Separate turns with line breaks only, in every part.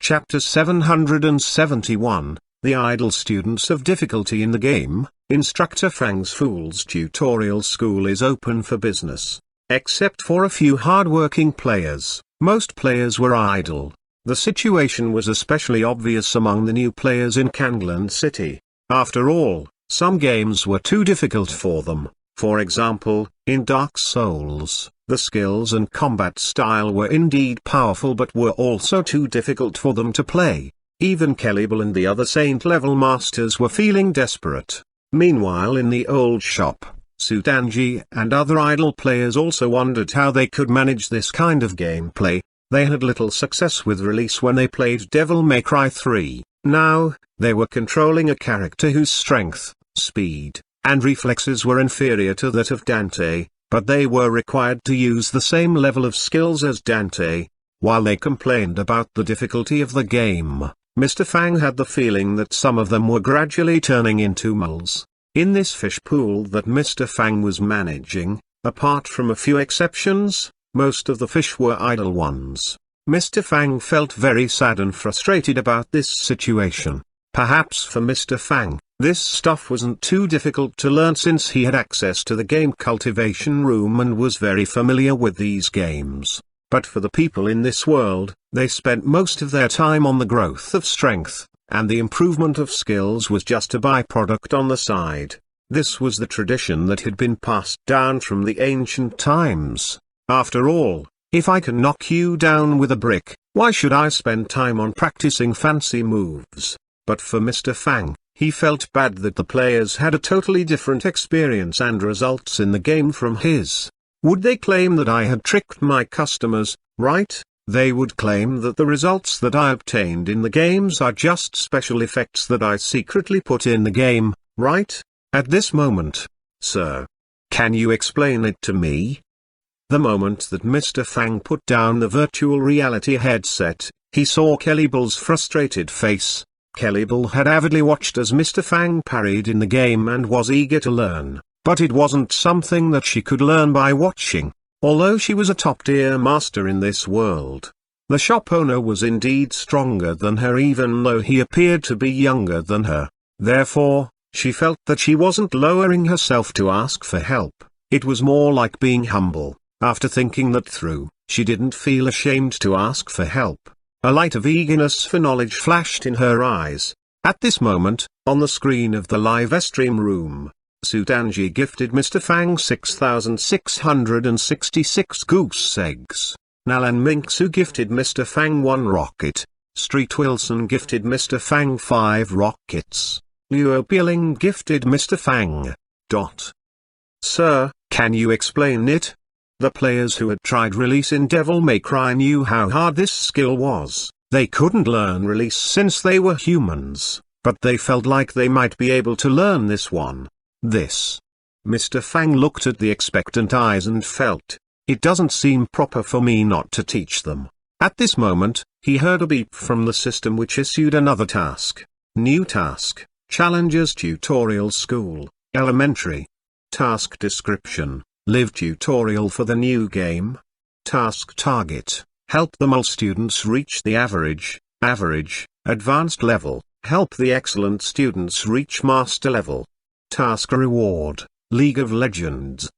Chapter 771, The Idle Students of Difficulty in the Game. Instructor Fang's Fool's Tutorial School is open for business. Except for a few hard-working players, most players were idle. The situation was especially obvious among the new players in Kanglan City. After all, some games were too difficult for them. For example, in Dark Souls, the skills and combat style were indeed powerful but were also too difficult for them to play. Even Kellybull and the other Saint-level masters were feeling desperate. Meanwhile, in the old shop, Sutanji and other idle players also wondered how they could manage this kind of gameplay. They had little success with release when they played Devil May Cry 3. Now, they were controlling a character whose strength, speed, and reflexes were inferior to that of Dante, but they were required to use the same level of skills as Dante. While they complained about the difficulty of the game, Mr. Fang had the feeling that some of them were gradually turning into moles. In this fish pool that Mr. Fang was managing, apart from a few exceptions, most of the fish were idle ones. Mr. Fang felt very sad and frustrated about this situation. Perhaps for Mr. Fang, this stuff wasn't too difficult to learn since he had access to the game cultivation room and was very familiar with these games. But for the people in this world, they spent most of their time on the growth of strength, and the improvement of skills was just a byproduct on the side. This was the tradition that had been passed down from the ancient times. After all, if I can knock you down with a brick, why should I spend time on practicing fancy moves? But for Mr. Fang, he felt bad that the players had a totally different experience and results in the game from his. Would they claim that I had tricked my customers, right? They would claim that the results that I obtained in the games are just special effects that I secretly put in the game, right? At this moment, sir. Can you explain it to me? The moment that Mr. Fang put down the virtual reality headset, he saw Kellybull's frustrated face. Kellybull had avidly watched as Mr. Fang parried in the game and was eager to learn, but it wasn't something that she could learn by watching, although she was a top-tier master in this world. The shop owner was indeed stronger than her even though he appeared to be younger than her. Therefore, she felt that she wasn't lowering herself to ask for help. It was more like being humble. After thinking that through, she didn't feel ashamed to ask for help. A light of eagerness for knowledge flashed in her eyes. At this moment, on the screen of the live stream room, Sutanji gifted Mr. Fang 6,666 goose eggs. Nalan Minksu gifted Mr. Fang 1 rocket. Street Wilson gifted Mr. Fang 5 rockets. Luo Bieling gifted Mr. Fang. Sir, can you explain it? The players who had tried release in Devil May Cry knew how hard this skill was. They couldn't learn release since they were humans, but they felt like they might be able to learn this one. Mr. Fang looked at the expectant eyes and felt, it doesn't seem proper for me not to teach them. At this moment, he heard a beep from the system which issued another task. New task, Challengers Tutorial School, Elementary. Task description. Live tutorial for the new game. Task target, help the mole students reach the average, advanced level, help the excellent students reach master level. Task reward, League of Legends.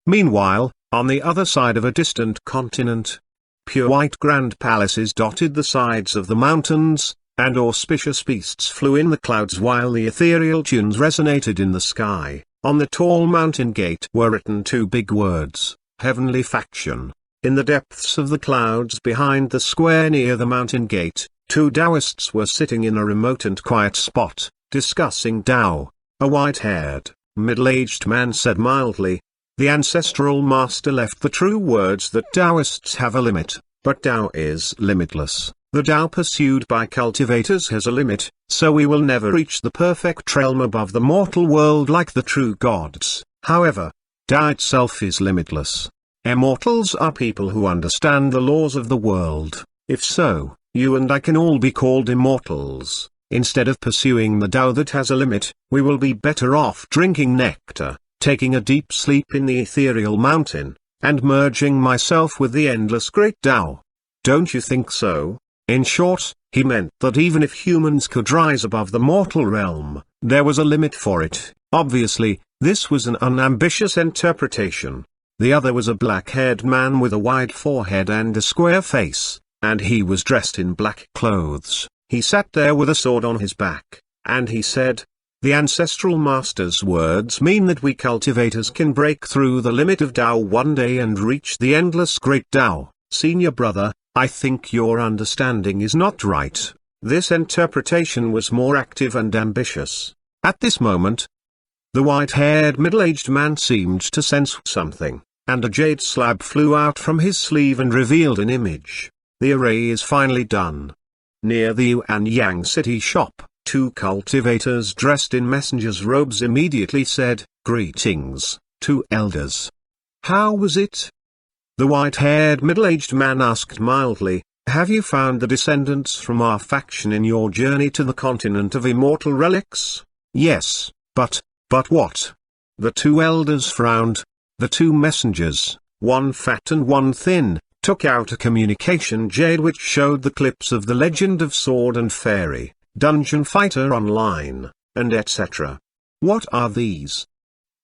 Meanwhile, on the other side of a distant continent, pure white grand palaces dotted the sides of the mountains, and auspicious beasts flew in the clouds while the ethereal tunes resonated in the sky. On the tall mountain gate were written 2 big words, Heavenly Faction. In the depths of the clouds behind the square near the mountain gate, 2 Taoists were sitting in a remote and quiet spot, discussing Tao. A white-haired, middle-aged man said mildly, the ancestral master left the true words that Taoists have a limit, but Tao is limitless. The Tao pursued by cultivators has a limit, so we will never reach the perfect realm above the mortal world like the true gods. However, Tao itself is limitless. Immortals are people who understand the laws of the world. If so, you and I can all be called immortals. Instead of pursuing the Tao that has a limit, we will be better off drinking nectar, taking a deep sleep in the ethereal mountain, and merging myself with the endless great Tao. Don't you think so? In short, he meant that even if humans could rise above the mortal realm, there was a limit for it. Obviously, this was an unambitious interpretation. The other was a black-haired man with a wide forehead and a square face, and he was dressed in black clothes. He sat there with a sword on his back, and he said, "The ancestral master's words mean that we cultivators can break through the limit of Tao one day and reach the endless great Tao. Senior brother, I think your understanding is not right." This interpretation was more active and ambitious. At this moment, the white-haired middle-aged man seemed to sense something, and a jade slab flew out from his sleeve and revealed an image. The array is finally done. Near the Xuanhuan city shop, two cultivators dressed in messengers' robes immediately said, "Greetings, two elders. How was it?" The white-haired middle-aged man asked mildly, "Have you found the descendants from our faction in your journey to the continent of immortal relics?" "Yes, but what?" The two elders frowned. The two messengers, one fat and one thin, took out a communication jade which showed the clips of The Legend of Sword and Fairy, Dungeon Fighter Online, and etc. "What are these?"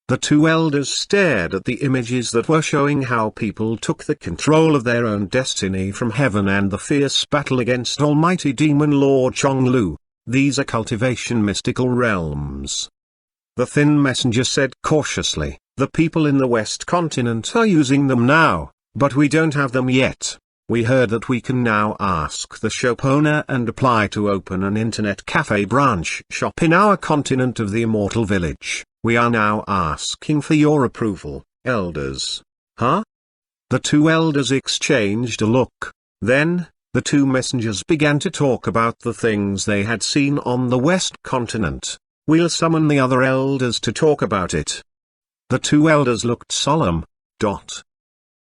The two elders stared at the images that were showing how people took the control of their own destiny from heaven and the fierce battle against Almighty Demon Lord Chonglu. "These are cultivation mystical realms." The thin messenger said cautiously, "The people in the West continent are using them now, but we don't have them yet. We heard that we can now ask the shop owner and apply to open an internet cafe branch shop in our continent of the Immortal Village. We are now asking for your approval, elders." "Huh?" The two elders exchanged a look. Then, the two messengers began to talk about the things they had seen on the West continent. "We'll summon the other elders to talk about it." The two elders looked solemn.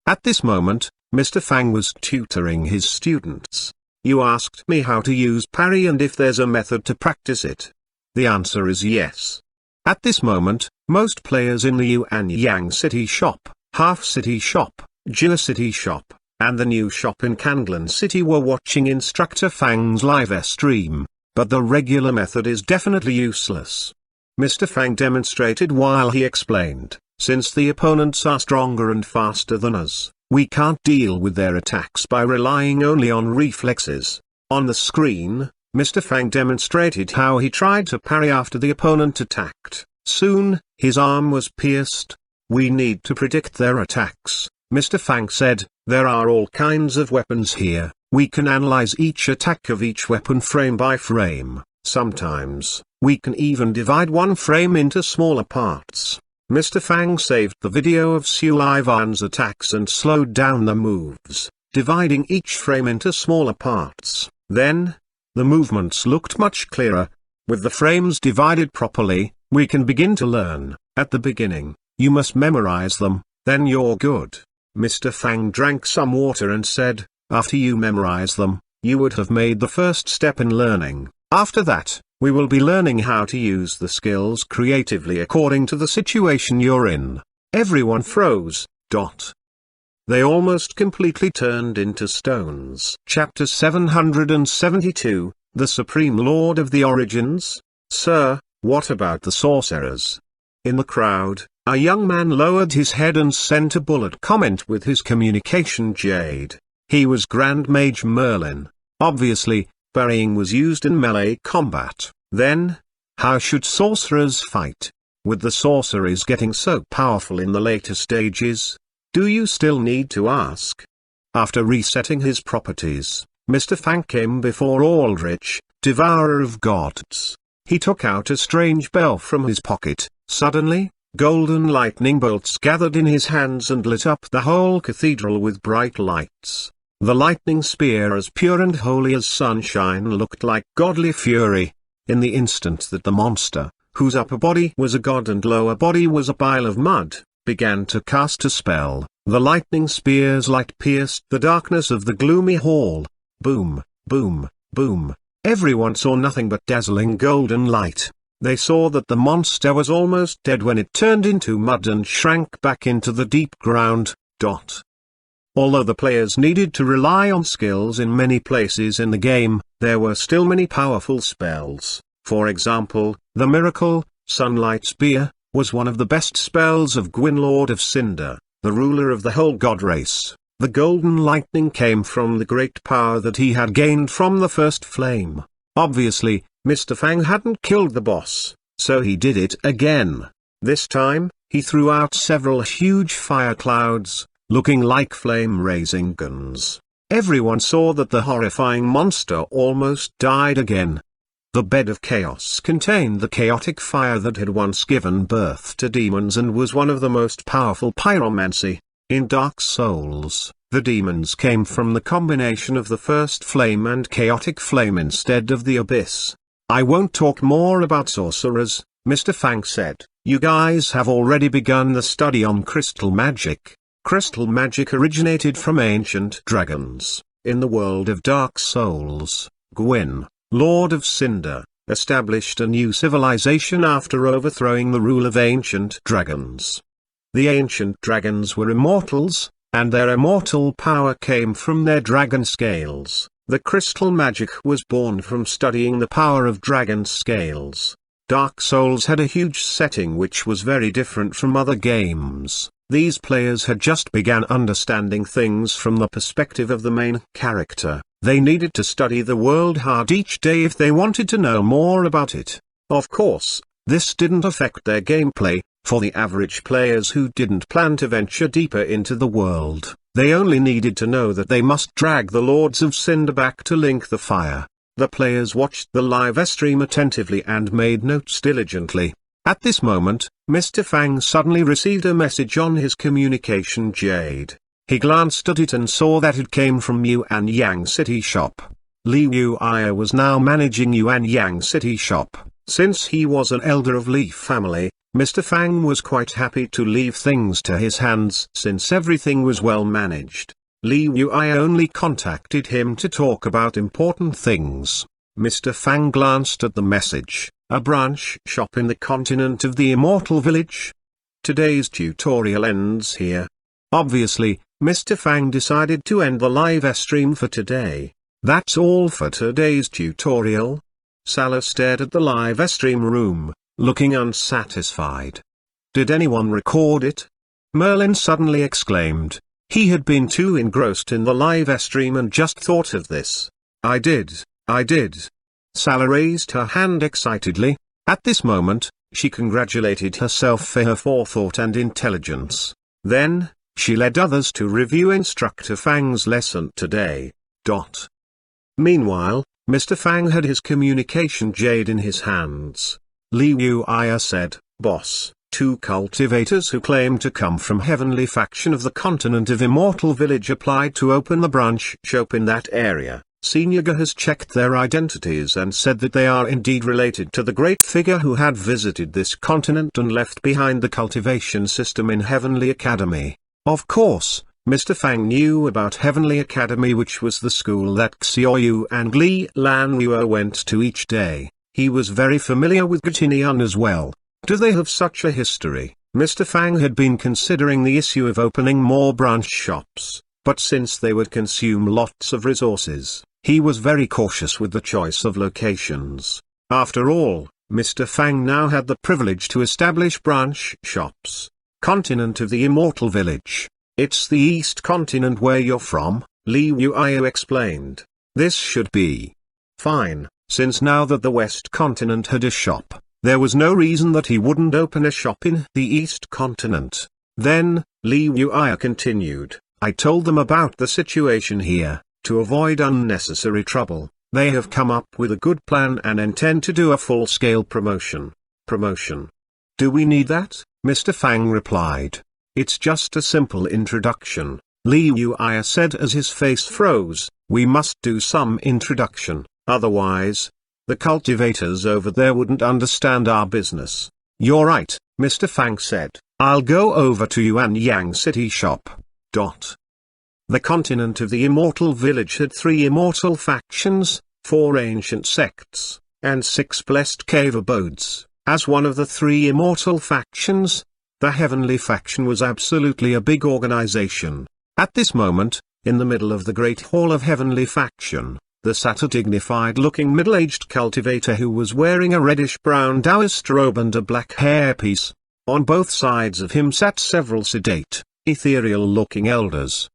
At this moment, Mr. Fang was tutoring his students. "You asked me how to use parry and if there's a method to practice it. The answer is yes." At this moment, most players in the Xuanhuan City Shop, Half City Shop, Jia City Shop, and the new shop in Kanglan City were watching Instructor Fang's live stream, but the regular method is definitely useless. Mr. Fang demonstrated while he explained, "Since the opponents are stronger and faster than us, we can't deal with their attacks by relying only on reflexes." On the screen, Mr. Fang demonstrated how he tried to parry after the opponent attacked. Soon, his arm was pierced. "We need to predict their attacks," Mr. Fang said. "There are all kinds of weapons here. We can analyze each attack of each weapon frame by frame. Sometimes, we can even divide one frame into smaller parts." Mr. Fang saved the video of Xuanhuan's attacks and slowed down the moves, dividing each frame into smaller parts. Then, the movements looked much clearer. With the frames divided properly, we can begin to learn. At the beginning, you must memorize them, then you're good. Mr. Fang drank some water and said, "After you memorize them, you would have made the first step in learning. After that, we will be learning how to use the skills creatively according to the situation you're in." Everyone froze. They almost completely turned into stones. Chapter 772, The Supreme Lord of the Origins. "Sir, what about the sorcerers?" In the crowd, a young man lowered his head and sent a bullet comment with his communication jade. He was Grand Mage Merlin. Obviously, parrying was used in melee combat. Then, how should sorcerers fight? With the sorceries getting so powerful in the later stages? Do you still need to ask? After resetting his properties, Mr. Fang came before Aldrich, Devourer of Gods. He took out a strange bell from his pocket. Suddenly, golden lightning bolts gathered in his hands and lit up the whole cathedral with bright lights. The lightning spear, as pure and holy as sunshine, looked like godly fury. In the instant that the monster, whose upper body was a god and lower body was a pile of mud, began to cast a spell, the lightning spear's light pierced the darkness of the gloomy hall. Boom, boom, boom. Everyone saw nothing but dazzling golden light. They saw that the monster was almost dead when it turned into mud and shrank back into the deep ground. Although the players needed to rely on skills in many places in the game, there were still many powerful spells. For example, the Miracle, Sunlight Spear, was one of the best spells of Gwyn, Lord of Cinder, the ruler of the whole god race. The golden lightning came from the great power that he had gained from the first flame. Obviously, Mr. Fang hadn't killed the boss, so he did it again. This time, he threw out several huge fire clouds, looking like flame-raising guns. Everyone saw that the horrifying monster almost died again. The bed of chaos contained the chaotic fire that had once given birth to demons and was one of the most powerful pyromancy. In Dark Souls, the demons came from the combination of the first flame and chaotic flame instead of the abyss. I won't talk more about sorcerers, Mr. Fang said. You guys have already begun the study on crystal magic. Crystal magic originated from ancient dragons. In the world of Dark Souls, Gwyn, Lord of Cinder, established a new civilization after overthrowing the rule of ancient dragons. The ancient dragons were immortals, and their immortal power came from their dragon scales. The crystal magic was born from studying the power of dragon scales. Dark Souls had a huge setting which was very different from other games. These players had just begun understanding things from the perspective of the main character. They needed to study the world hard each day if they wanted to know more about it. Of course, this didn't affect their gameplay. For the average players who didn't plan to venture deeper into the world, they only needed to know that they must drag the Lords of Cinder back to link the fire. The players watched the live stream attentively and made notes diligently. At this moment, Mr. Fang suddenly received a message on his communication jade. He glanced at it and saw that it came from Xuanhuan City Shop. Li Yuya was now managing Xuanhuan City Shop. Since he was an elder of Li family, Mr. Fang was quite happy to leave things to his hands since everything was well managed. Li Yuya only contacted him to talk about important things. Mr. Fang glanced at the message, a branch shop in the continent of the Immortal Village. Today's tutorial ends here. Obviously, Mr. Fang decided to end the live stream for today. That's all for today's tutorial. Salah stared at the live stream room, looking unsatisfied. Did anyone record it? Merlin suddenly exclaimed. He had been too engrossed in the live stream and just thought of this. I did. Salah raised her hand excitedly. At this moment, she congratulated herself for her forethought and intelligence. Then, she led others to review Instructor Fang's lesson today. Meanwhile, Mr. Fang had his communication jade in his hands. Li Yuya said, Boss, 2 cultivators who claim to come from heavenly faction of the continent of Immortal Village applied to open the branch shop in that area. Senior has checked their identities and said that they are indeed related to the great figure who had visited this continent and left behind the cultivation system in Heavenly Academy. Of course, Mr. Fang knew about Heavenly Academy, which was the school that Xiaoyu and Li Lanyu went to each day. He was very familiar with Gatinian as well. Do they have such a history? Mr. Fang had been considering the issue of opening more branch shops, but since they would consume lots of resources, he was very cautious with the choice of locations. After all, Mr. Fang now had the privilege to establish branch shops. Continent of the Immortal Village. It's the East Continent where you're from, Li Yuya explained. This should be fine, since now that the West Continent had a shop, there was no reason that he wouldn't open a shop in the East Continent. Then, Li Yuya continued, I told them about the situation here. To avoid unnecessary trouble, they have come up with a good plan and intend to do a full-scale promotion. Do we need that? Mr. Fang replied. It's just a simple introduction, Li Yuya said as his face froze. We must do some introduction, otherwise, the cultivators over there wouldn't understand our business. You're right, Mr. Fang said. I'll go over to Xuanhuan City Shop. The continent of the Immortal Village had 3 immortal factions, 4 ancient sects, and 6 blessed cave abodes. As one of the 3 immortal factions, the Heavenly faction was absolutely a big organization. At this moment, in the middle of the great hall of heavenly faction, there sat a dignified-looking middle-aged cultivator who was wearing a reddish-brown Taoist robe and a black hairpiece. On both sides of him sat several sedate, ethereal-looking elders.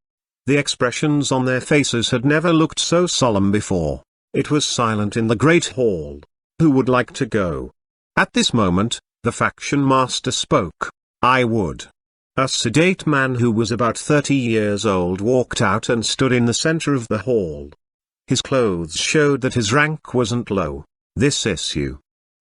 The expressions on their faces had never looked so solemn before. It was silent in the great hall. Who would like to go? At this moment, the faction master spoke. I would. A sedate man who was about 30 years old walked out and stood in the center of the hall. His clothes showed that his rank wasn't low. This issue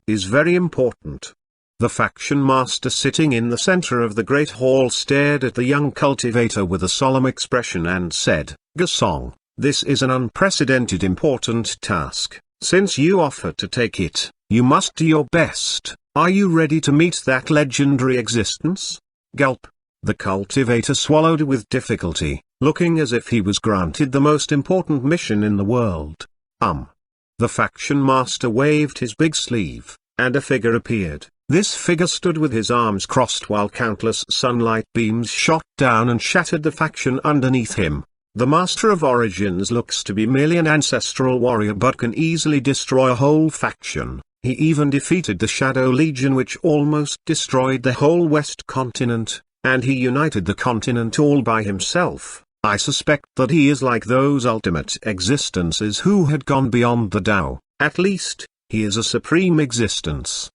is very important. The faction master sitting in the center of the great hall stared at the young cultivator with a solemn expression and said, Gasong, this is an unprecedented important task. Since you offer to take it, you must do your best. Are you ready to meet that legendary existence? Gulp. The cultivator swallowed with difficulty, looking as if he was granted the most important mission in the world. The faction master waved his big sleeve, and a figure appeared. This figure stood with his arms crossed while countless sunlight beams shot down and shattered the faction underneath him. The Master of Origins looks to be merely an ancestral warrior but can easily destroy a whole faction. He even defeated the Shadow Legion which almost destroyed the whole West continent, and he united the continent all by himself. I suspect that he is like those ultimate existences who had gone beyond the Tao. At least, he is a supreme existence.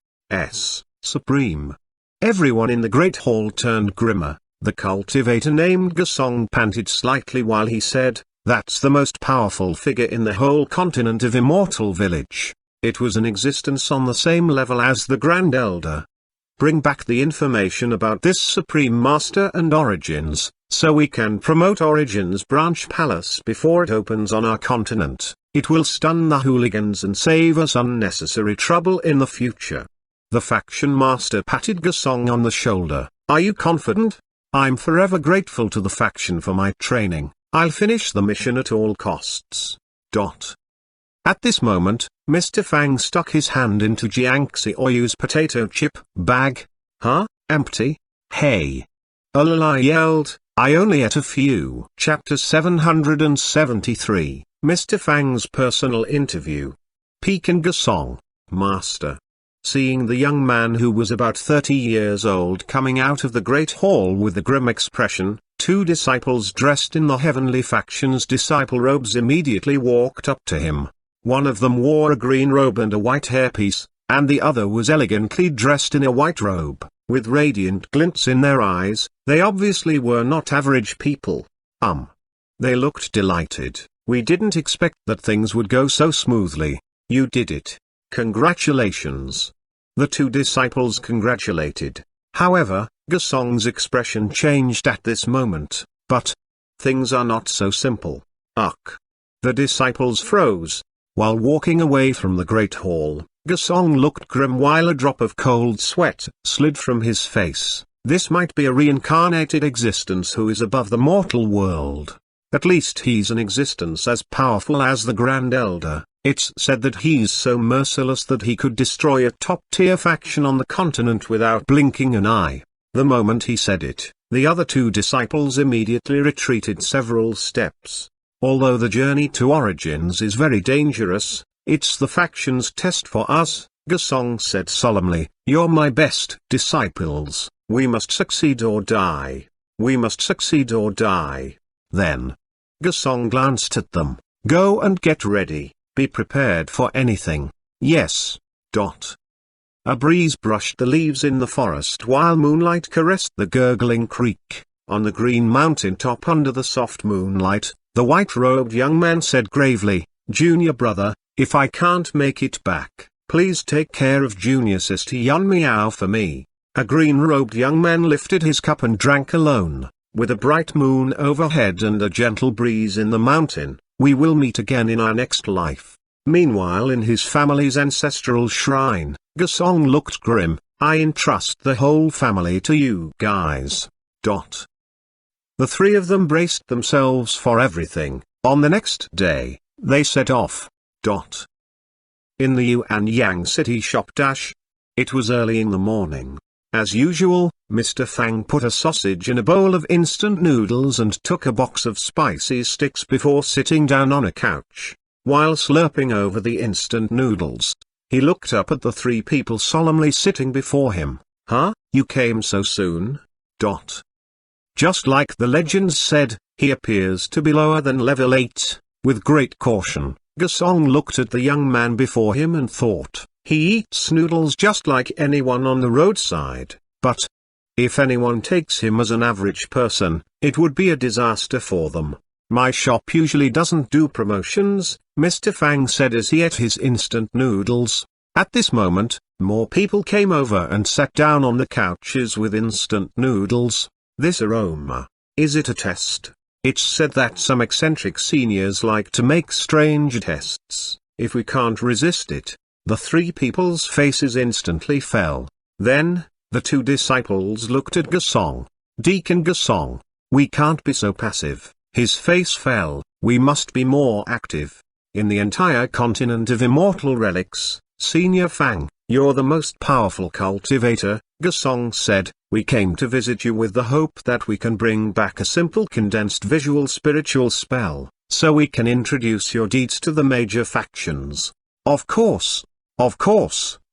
Supreme. Everyone in the great hall turned grimmer. The cultivator named Gasong panted slightly while he said, that's the most powerful figure in the whole continent of Immortal Village. It was an existence on the same level as the Grand Elder. Bring back the information about this Supreme Master and Origins, so we can promote Origins Branch Palace before it opens on our continent. It will stun the hooligans and save us unnecessary trouble in the future. The faction master patted Gasong on the shoulder. Are you confident? I'm forever grateful to the faction for my training. I'll finish the mission at all costs. At this moment, Mr. Fang stuck his hand into Jiangxi Oyu's potato chip bag. Huh? Empty? Hey! I yelled, I only ate a few. Chapter 773, Mr. Fang's personal interview. Pekin Gasong, Master. Seeing the young man who was about 30 years old coming out of the great hall with a grim expression, two disciples dressed in the heavenly faction's disciple robes immediately walked up to him. One of them wore a green robe and a white hairpiece, and the other was elegantly dressed in a white robe, with radiant glints in their eyes. They obviously were not average people. They looked delighted. We didn't expect that things would go so smoothly. You did it. Congratulations. The two disciples congratulated. However, Gasong's expression changed at this moment. But things are not so simple. The disciples froze. While walking away from the great hall, Gasong looked grim while a drop of cold sweat slid from his face. This might be a reincarnated existence who is above the mortal world. At least he's an existence as powerful as the Grand Elder. It's said that he's so merciless that he could destroy a top-tier faction on the continent without blinking an eye. The moment he said it, the other two disciples immediately retreated several steps. Although the journey to Origins is very dangerous, it's the faction's test for us, Gasong said solemnly. You're my best disciples. We must succeed or die. We must succeed or die. Then Gasong glanced at them. Go and get ready. Be prepared for anything. Yes. A breeze brushed the leaves in the forest while moonlight caressed the gurgling creek. On the green mountain top under the soft moonlight, the white-robed young man said gravely, Junior brother, if I can't make it back, please take care of junior sister Yun Miao for me. A green-robed young man lifted his cup and drank alone. With a bright moon overhead and a gentle breeze in the mountain, we will meet again in our next life. Meanwhile in his family's ancestral shrine, Gasong looked grim. I entrust the whole family to you guys. The three of them braced themselves for everything. On the next day, they set off. In the Yuanyang city shop. It was early in the morning. As usual, Mr. Fang put a sausage in a bowl of instant noodles and took a box of spicy sticks before sitting down on a couch. While slurping over the instant noodles, he looked up at the three people solemnly sitting before him. "Huh? You came so soon?" Just like the legends said, he appears to be lower than level 8. With great caution, Gesong looked at the young man before him and thought, he eats noodles just like anyone on the roadside, but if anyone takes him as an average person, it would be a disaster for them. "My shop usually doesn't do promotions," Mr. Fang said as he ate his instant noodles. At this moment, more people came over and sat down on the couches with instant noodles. "This aroma, is it a test?" It's said that some eccentric seniors like to make strange tests. If we can't resist it. The three people's faces instantly fell. Then, the two disciples looked at Gesong. "Deacon Gesong, we can't be so passive." His face fell. "We must be more active. In the entire continent of immortal relics, Senior Fang, you're the most powerful cultivator," Gesong said. "We came to visit you with the hope that we can bring back a simple condensed visual spiritual spell, so we can introduce your deeds to the major factions. Of course,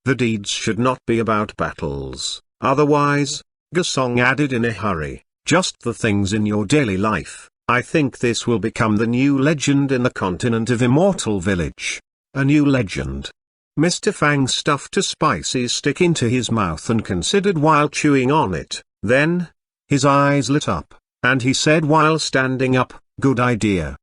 the deeds should not be about battles, otherwise," Gesong added in a hurry, "just the things in your daily life. I think this will become the new legend in the continent of Immortal Village." A new legend. Mr. Fang stuffed a spicy stick into his mouth and considered while chewing on it. Then, his eyes lit up, and he said while standing up, "Good idea."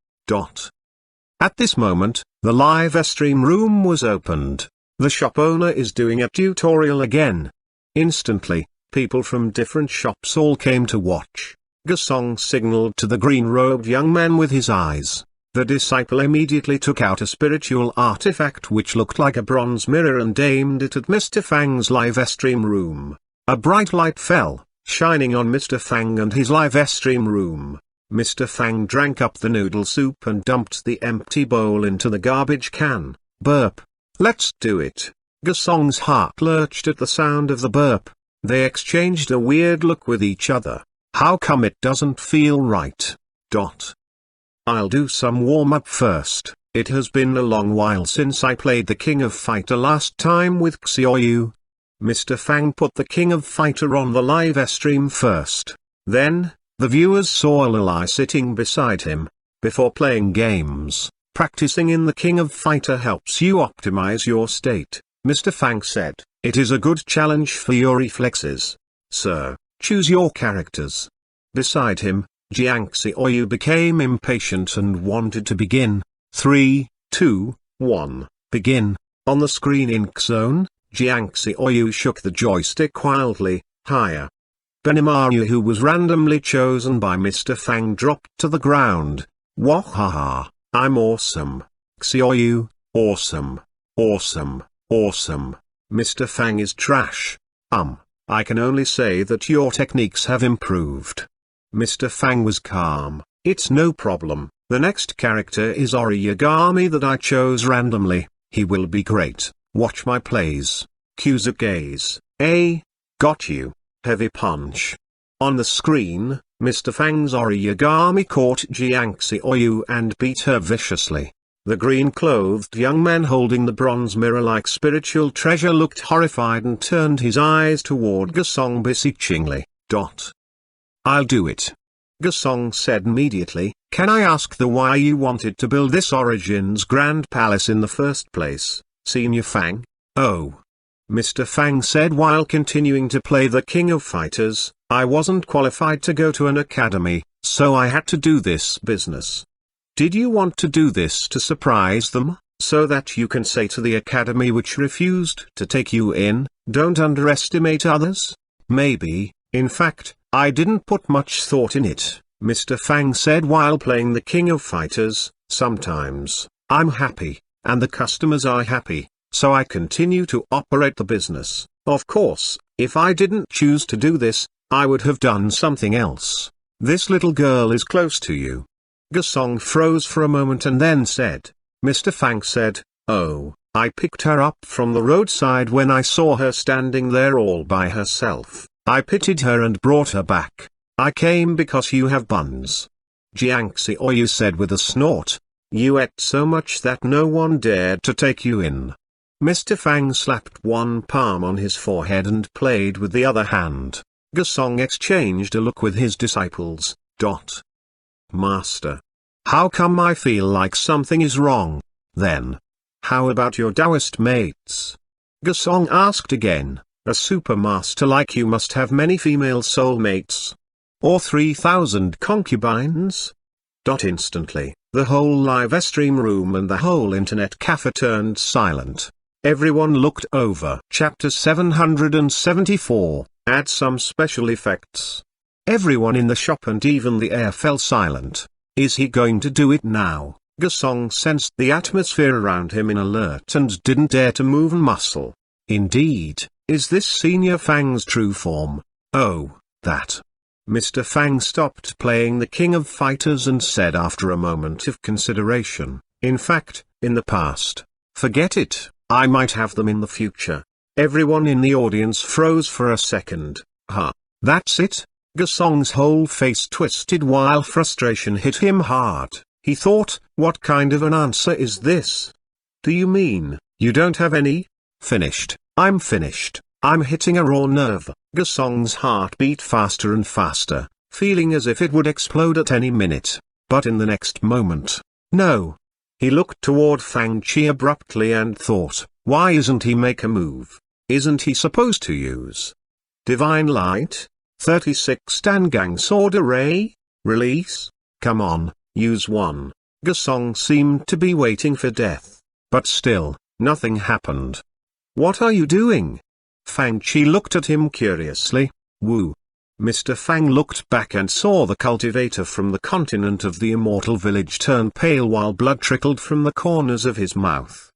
At this moment, the live stream room was opened. The shop owner is doing a tutorial again. Instantly, people from different shops all came to watch. Gesong signaled to the green-robed young man with his eyes. The disciple immediately took out a spiritual artifact which looked like a bronze mirror and aimed it at Mr. Fang's live stream room. A bright light fell, shining on Mr. Fang and his live stream room. Mr. Fang drank up the noodle soup and dumped the empty bowl into the garbage can. Burp. "Let's do it." Gesong's heart lurched at the sound of the burp. They exchanged a weird look with each other. "How come it doesn't feel right?" "I'll do some warm-up first. It has been a long while since I played the King of Fighter last time with Xiaoyu." Mr. Fang put the King of Fighter on the live stream first. Then, the viewers saw Lilai sitting beside him. Before playing games, practicing in the King of Fighter helps you optimize your state, Mr. Fang said. "It is a good challenge for your reflexes. Sir, choose your characters." Beside him, Jiang Xiaoyu became impatient and wanted to begin. 3, 2, 1, begin. On the screen ink zone, Jiang Xiaoyu shook the joystick wildly. Higher. Benimaru, who was randomly chosen by Mr. Fang, dropped to the ground. "Wahaha, I'm awesome. Xiaoyu, awesome, awesome, awesome. Mr. Fang is trash. I can only say that your techniques have improved." Mr. Fang was calm. "It's no problem. The next character is Oriyagami that I chose randomly. He will be great. Watch my plays." Kuzugaze. Got you. Heavy punch. On the screen, Mr. Fang's Oriyagami caught Jiang Xiaoyu and beat her viciously. The green-clothed young man holding the bronze mirror-like spiritual treasure looked horrified and turned his eyes toward Gesong beseechingly. "I'll do it," Gesong said immediately. "Can I ask the why you wanted to build this Origins Grand Palace in the first place, Senior Fang?" "Oh," Mr. Fang said while continuing to play the King of Fighters, "I wasn't qualified to go to an academy, so I had to do this business." "Did you want to do this to surprise them, so that you can say to the academy which refused to take you in, 'Don't underestimate others'?" "Maybe. In fact, I didn't put much thought in it," Mr. Fang said while playing the King of Fighters. "Sometimes, I'm happy, and the customers are happy, so I continue to operate the business. Of course, if I didn't choose to do this, I would have done something else. This little girl is close to you." Gesong froze for a moment and then said. Mr. Fang said, "Oh, I picked her up from the roadside when I saw her standing there all by herself. I pitied her and brought her back. I came because you have buns. Jiangxi Oyu said with a snort. You ate so much that no one dared to take you in. Mr. Fang slapped one palm on his forehead and played with the other hand. Gasong exchanged a look with his disciples. Master. How come I feel like something is wrong? Then. How about your Taoist mates? Gasong asked again. A supermaster like you must have many female soulmates. Or 3,000 concubines? Instantly, the whole live stream room and the whole internet cafe turned silent. Everyone looked over. Chapter 774, Add some special effects. Everyone in the shop and even the air fell silent. Is he going to do it now? Gasong sensed the atmosphere around him in alert and didn't dare to move a muscle. Indeed, is this Senior Fang's true form? Oh, that. Mr. Fang stopped playing the King of Fighters and said after a moment of consideration, in fact, in the past. Forget it, I might have them in the future. Everyone in the audience froze for a second. That's it? Gasong's whole face twisted while frustration hit him hard. He thought, what kind of an answer is this? Do you mean, you don't have any? Finished. I'm finished. I'm hitting a raw nerve. Gasong's heart beat faster and faster, feeling as if it would explode at any minute. But in the next moment, no. He looked toward Fang Chi abruptly and thought, why isn't he make a move? Isn't he supposed to use Divine Light? 36 Dangang Sword Array? Release? Come on, use one. Gasong seemed to be waiting for death. But still, nothing happened. What are you doing? Fang Chi looked at him curiously. Woo. Mr. Fang looked back and saw the cultivator from the continent of the immortal village turn pale while blood trickled from the corners of his mouth.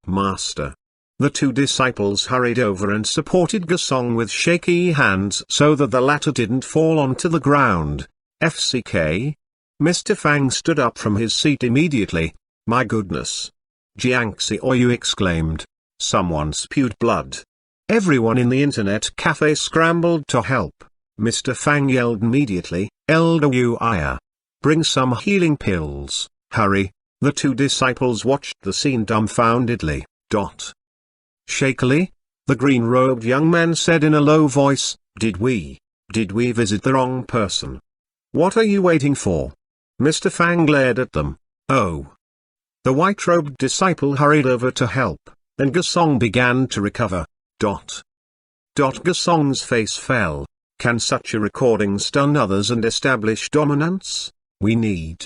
Master. The two disciples hurried over and supported Gasong with shaky hands so that the latter didn't fall onto the ground. FCK? Mr. Fang stood up from his seat immediately. My goodness. Jiangxi Oyu exclaimed. Someone spewed blood. Everyone in the internet cafe scrambled to help. Mr. Fang yelled immediately, Elder Yu Aya. Bring some healing pills, hurry. The two disciples watched the scene dumbfoundedly. Shakily, the green-robed young man said in a low voice, Did we visit the wrong person? What are you waiting for? Mr. Fang glared at them. Oh. The white-robed disciple hurried over to help, and Gasong began to recover. Gasong's face fell. Can such a recording stun others and establish dominance? We need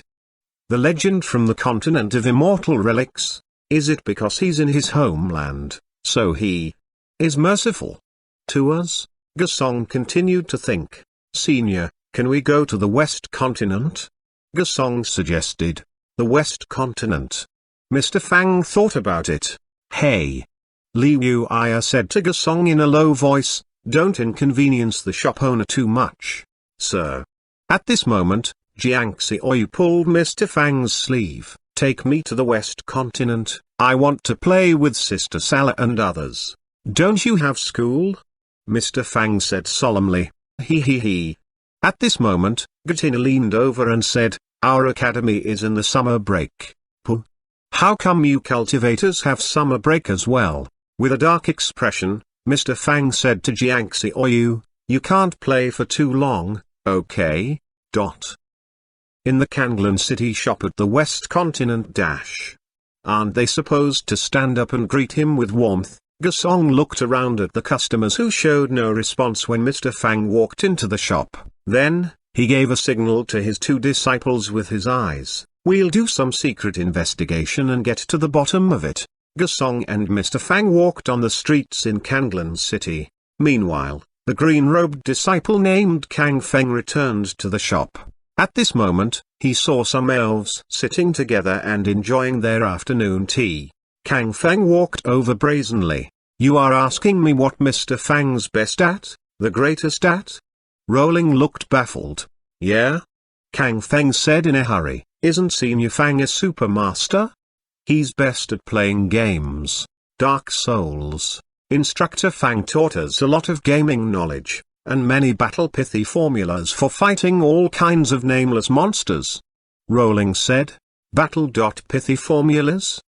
the legend from the continent of immortal relics. Is it because he's in his homeland, so he is merciful to us? Gasong continued to think. Senior, can we go to the West Continent? Gasong suggested. The West Continent. Mr. Fang thought about it. Hey. Li Yu Aya said to Gasong in a low voice, don't inconvenience the shop owner too much, sir. At this moment, Jiangxi Oyu pulled Mr. Fang's sleeve. Take me to the West Continent, I want to play with Sister Sala and others. Don't you have school? Mr. Fang said solemnly. He. At this moment, Gatina leaned over and said, our academy is in the summer break. Puh. How come you cultivators have summer break as well? With a dark expression, Mr. Fang said to Jiangxi Oyu, you can't play for too long, okay? In the Kanglan City shop at the West Continent aren't they supposed to stand up and greet him with warmth? Gasong looked around at the customers who showed no response when Mr. Fang walked into the shop. Then, he gave a signal to his two disciples with his eyes. We'll do some secret investigation and get to the bottom of it. Gasong and Mr. Fang walked on the streets in Kanglan City. Meanwhile, the green-robed disciple named Kang Feng returned to the shop. At this moment, he saw some elves sitting together and enjoying their afternoon tea. Kang Feng walked over brazenly. You are asking me what Mr. Fang's best at? The greatest at? Rolling looked baffled. Yeah? Kang Feng said in a hurry. Isn't Senior Fang a supermaster? He's best at playing games. Dark Souls. Instructor Fang taught us a lot of gaming knowledge, and many battle pithy formulas for fighting all kinds of nameless monsters. Rowling said. Battle.pithy formulas?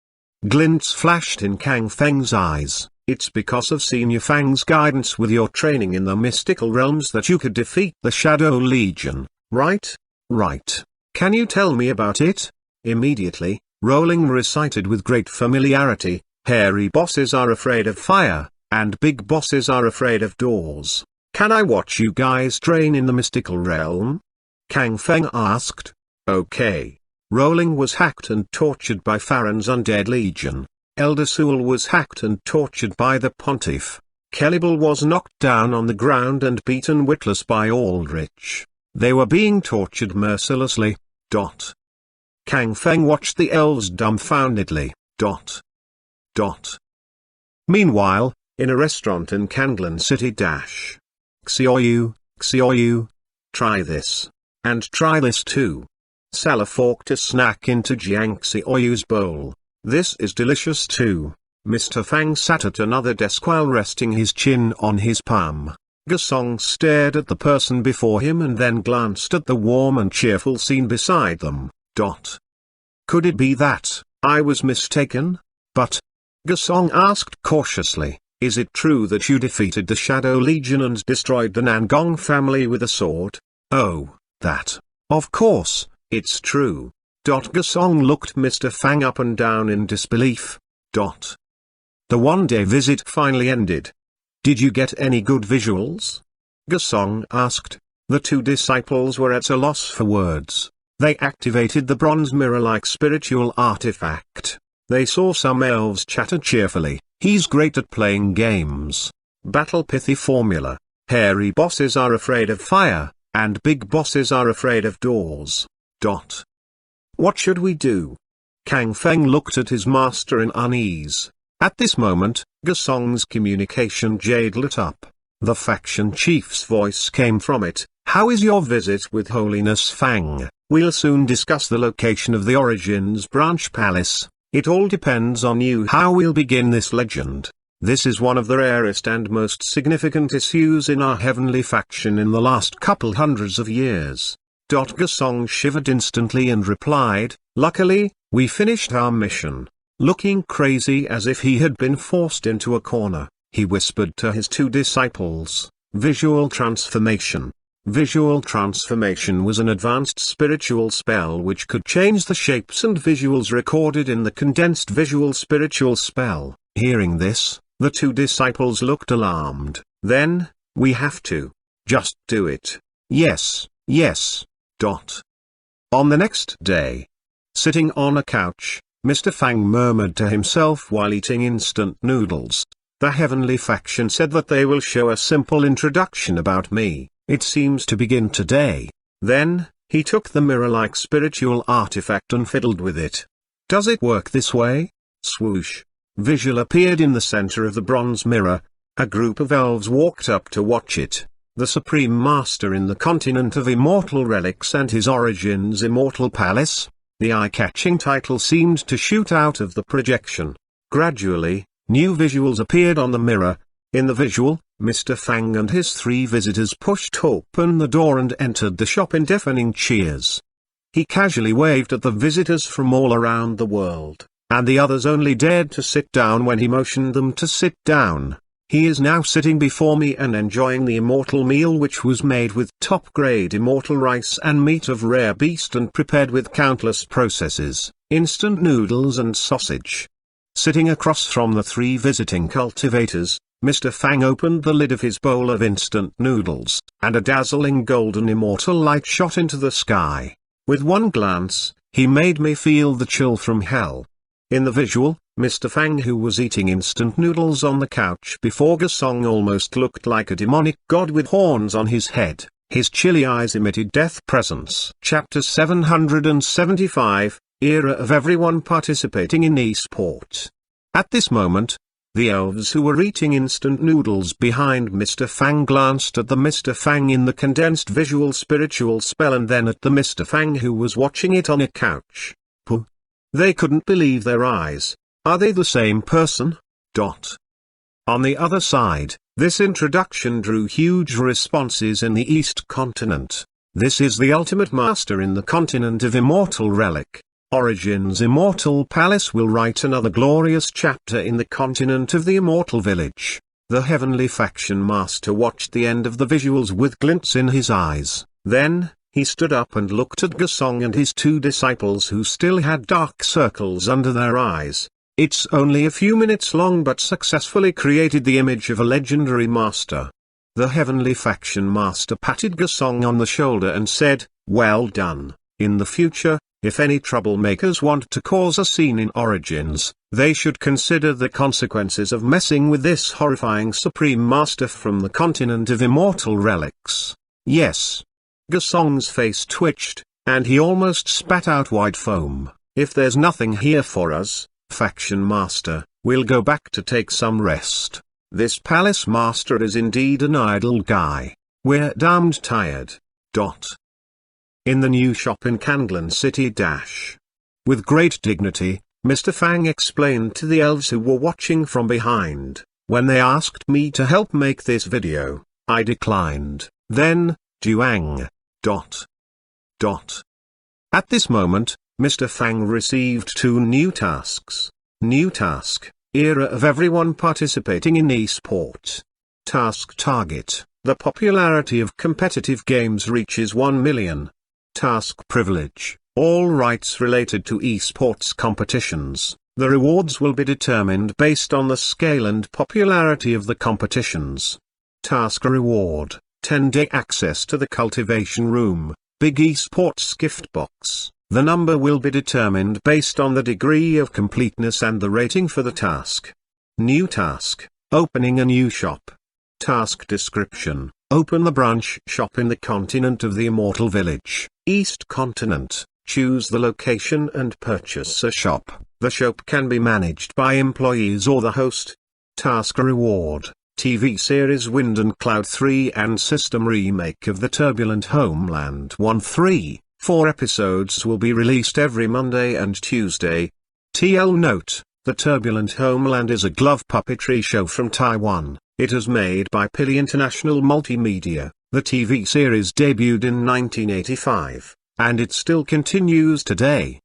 Glints flashed in Kang Feng's eyes. It's because of Senior Fang's guidance with your training in the mystical realms that you could defeat the Shadow Legion, right? Right. Can you tell me about it? Immediately, Rowling recited with great familiarity, hairy bosses are afraid of fire, and big bosses are afraid of doors. Can I watch you guys train in the mystical realm? Kang Feng asked. Okay. Rowling was hacked and tortured by Farron's undead legion. Elder Sewell was hacked and tortured by the Pontiff. Kellible was knocked down on the ground and beaten witless by Aldrich. They were being tortured mercilessly. Kang Feng watched the elves dumbfoundedly. Meanwhile, in a restaurant in Kanglan City. Xiaoyu, try this. And try this too. Salah forked a snack into Jiang Xiaoyu's bowl. This is delicious too. Mr. Fang sat at another desk while resting his chin on his palm. Gasong stared at the person before him and then glanced at the warm and cheerful scene beside them. Could it be that I was mistaken? But, Gasong asked cautiously, is it true that you defeated the Shadow Legion and destroyed the Nangong family with a sword? Oh, that. Of course, it's true. Gasong looked Mr. Fang up and down in disbelief. The one-day visit finally ended. Did you get any good visuals? Gasong asked. The two disciples were at a loss for words. They activated the bronze mirror-like spiritual artifact. They saw some elves chatter cheerfully. He's great at playing games. Battle pithy formula. Hairy bosses are afraid of fire, and big bosses are afraid of doors. What should we do? Kang Feng looked at his master in unease. At this moment, Gasong's communication jade lit up. The faction chief's voice came from it. How is your visit with Holiness Fang? We'll soon discuss the location of the Origins Branch Palace. It all depends on you how we'll begin this legend. This is one of the rarest and most significant issues in our heavenly faction in the last couple hundreds of years. Gasong shivered instantly and replied, luckily, we finished our mission. Looking crazy as if he had been forced into a corner, he whispered to his two disciples, Visual Transformation. Visual Transformation was an advanced spiritual spell which could change the shapes and visuals recorded in the condensed visual spiritual spell. Hearing this, the two disciples looked alarmed. Then, we have to. Just do it. Yes. On the next day, sitting on a couch, Mr. Fang murmured to himself while eating instant noodles. The heavenly faction said that they will show a simple introduction about me. It seems to begin today. Then, he took the mirror-like spiritual artifact and fiddled with it. Does it work this way? Swoosh. Visual appeared in the center of the bronze mirror. A group of elves walked up to watch it. The Supreme Master in the continent of immortal relics and his Origins Immortal Palace. The eye-catching title seemed to shoot out of the projection. Gradually, new visuals appeared on the mirror. In the visual, Mr. Fang and his three visitors pushed open the door and entered the shop in deafening cheers. He casually waved at the visitors from all around the world, and the others only dared to sit down when he motioned them to sit down. He is now sitting before me and enjoying the immortal meal which was made with top-grade immortal rice and meat of rare beast and prepared with countless processes, instant noodles and sausage. Sitting across from the three visiting cultivators, Mr. Fang opened the lid of his bowl of instant noodles, and a dazzling golden immortal light shot into the sky. With one glance, he made me feel the chill from hell. In the visual, Mr. Fang, who was eating instant noodles on the couch before Gasong, almost looked like a demonic god with horns on his head. His chilly eyes emitted death presence. Chapter 775, Era of everyone participating in e-sport. At this moment, the elves who were eating instant noodles behind Mr. Fang glanced at the Mr. Fang in the condensed visual spiritual spell and then at the Mr. Fang who was watching it on a couch. They couldn't believe their eyes. Are they the same person? On the other side, this introduction drew huge responses in the East continent. This is the ultimate master in the continent of immortal relic. Origins Immortal Palace will write another glorious chapter in the continent of the immortal village. The heavenly faction master watched the end of the visuals with glints in his eyes. Then, he stood up and looked at Gesong and his two disciples who still had dark circles under their eyes. It's only a few minutes long but successfully created the image of a legendary master. The heavenly faction master patted Gesong on the shoulder and said, "Well done. In the future, if any troublemakers want to cause a scene in Origins, they should consider the consequences of messing with this horrifying supreme master from the continent of immortal relics." Yes. Gesong's face twitched, and he almost spat out white foam. "If there's nothing here for us, faction master, we'll go back to take some rest. This palace master is indeed an idle guy. We're damned tired." In the new shop in Kanglan City With great dignity, Mr. Fang explained to the elves who were watching from behind, "When they asked me to help make this video, I declined. Then, Juang. At this moment, Mr. Fang received two new tasks. New task, era of everyone participating in esports. Task target, the popularity of competitive games reaches 1 million. Task privilege, all rights related to esports competitions. The rewards will be determined based on the scale and popularity of the competitions. Task reward, 10-day access to the cultivation room, big esports gift box. The number will be determined based on the degree of completeness and the rating for the task. New task, opening a new shop. Task description, open the branch shop in the continent of the immortal village, East Continent. Choose the location and purchase a shop. The shop can be managed by employees or the host. Task reward, TV series Wind and Cloud 3 and system remake of the Turbulent Homeland 1-3. 4 episodes will be released every Monday and Tuesday. TL note, The Turbulent Homeland is a glove puppetry show from Taiwan. It is made by Pili International Multimedia. The TV series debuted in 1985, and it still continues today.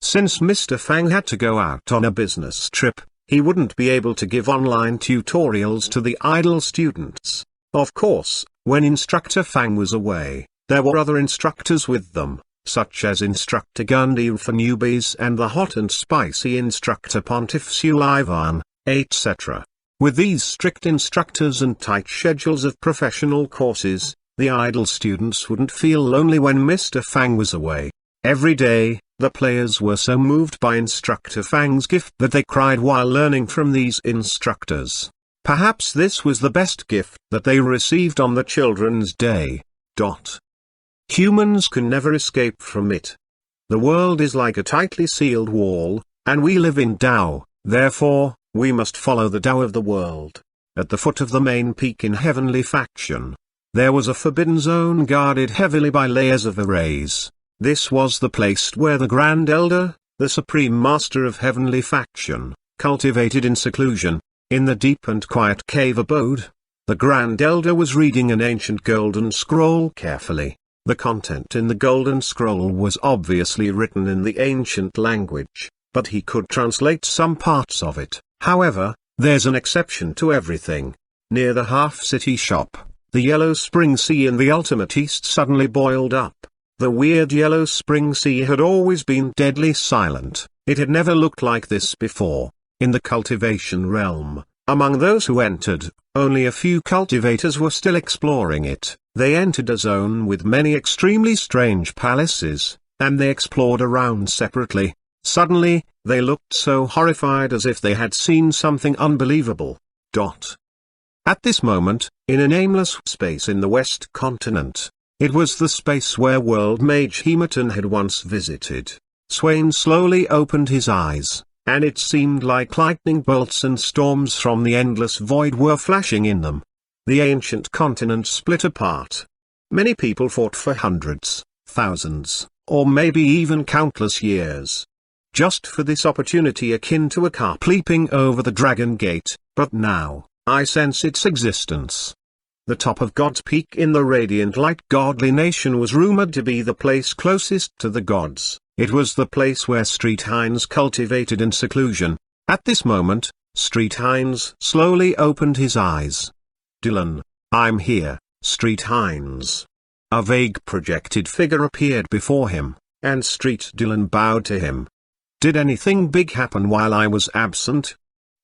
Since Mr. Fang had to go out on a business trip, he wouldn't be able to give online tutorials to the idle students. Of course, when Instructor Fang was away, there were other instructors with them, such as Instructor Gundy for newbies and the hot and spicy Instructor Pontiff Xuanhuan, etc. With these strict instructors and tight schedules of professional courses, the idle students wouldn't feel lonely when Mr. Fang was away. Every day, the players were so moved by Instructor Fang's gift that they cried while learning from these instructors. Perhaps this was the best gift that they received on the Children's Day. Humans can never escape from it. The world is like a tightly sealed wall, and we live in Tao, therefore, we must follow the Tao of the world. At the foot of the main peak in Heavenly Faction, there was a forbidden zone guarded heavily by layers of arrays. This was the place where the Grand Elder, the Supreme Master of Heavenly Faction, cultivated in seclusion, in the deep and quiet cave abode. The Grand Elder was reading an ancient golden scroll carefully. The content in the golden scroll was obviously written in the ancient language, but he could translate some parts of it. However, there's an exception to everything. Near the half-city shop, the Yellow Spring Sea in the Ultimate East suddenly boiled up. The weird Yellow Spring Sea had always been deadly silent. It had never looked like this before. In the cultivation realm, among those who entered, only a few cultivators were still exploring it. They entered a zone with many extremely strange palaces, and they explored around separately. Suddenly, they looked so horrified as if they had seen something unbelievable. At this moment, in a nameless space in the West Continent, it was the space where World Mage Hematon had once visited. Swain slowly opened his eyes, and it seemed like lightning bolts and storms from the endless void were flashing in them. The ancient continent split apart. Many people fought for hundreds, thousands, or maybe even countless years. Just for this opportunity akin to a carp leaping over the Dragon Gate, but now, I sense its existence. The top of God's Peak in the radiant light godly nation was rumored to be the place closest to the gods. It was the place where Street Hines cultivated in seclusion. At this moment, Street Hines slowly opened his eyes. "Dylan, I'm here, Street Hines." A vague projected figure appeared before him, and Street Dylan bowed to him. "Did anything big happen while I was absent?"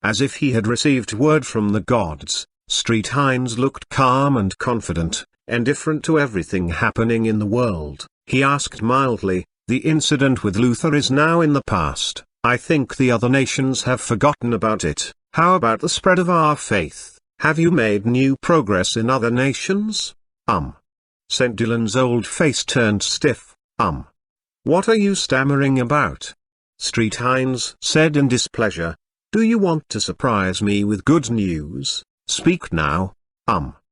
As if he had received word from the gods, Street Hines looked calm and confident, indifferent to everything happening in the world. He asked mildly, "The incident with Luther is now in the past. I think the other nations have forgotten about it. How about the spread of our faith? Have you made new progress in other nations?" St. Dylan's old face turned stiff. What are you stammering about?" Street Hines said in displeasure. "Do you want to surprise me with good news? Speak now."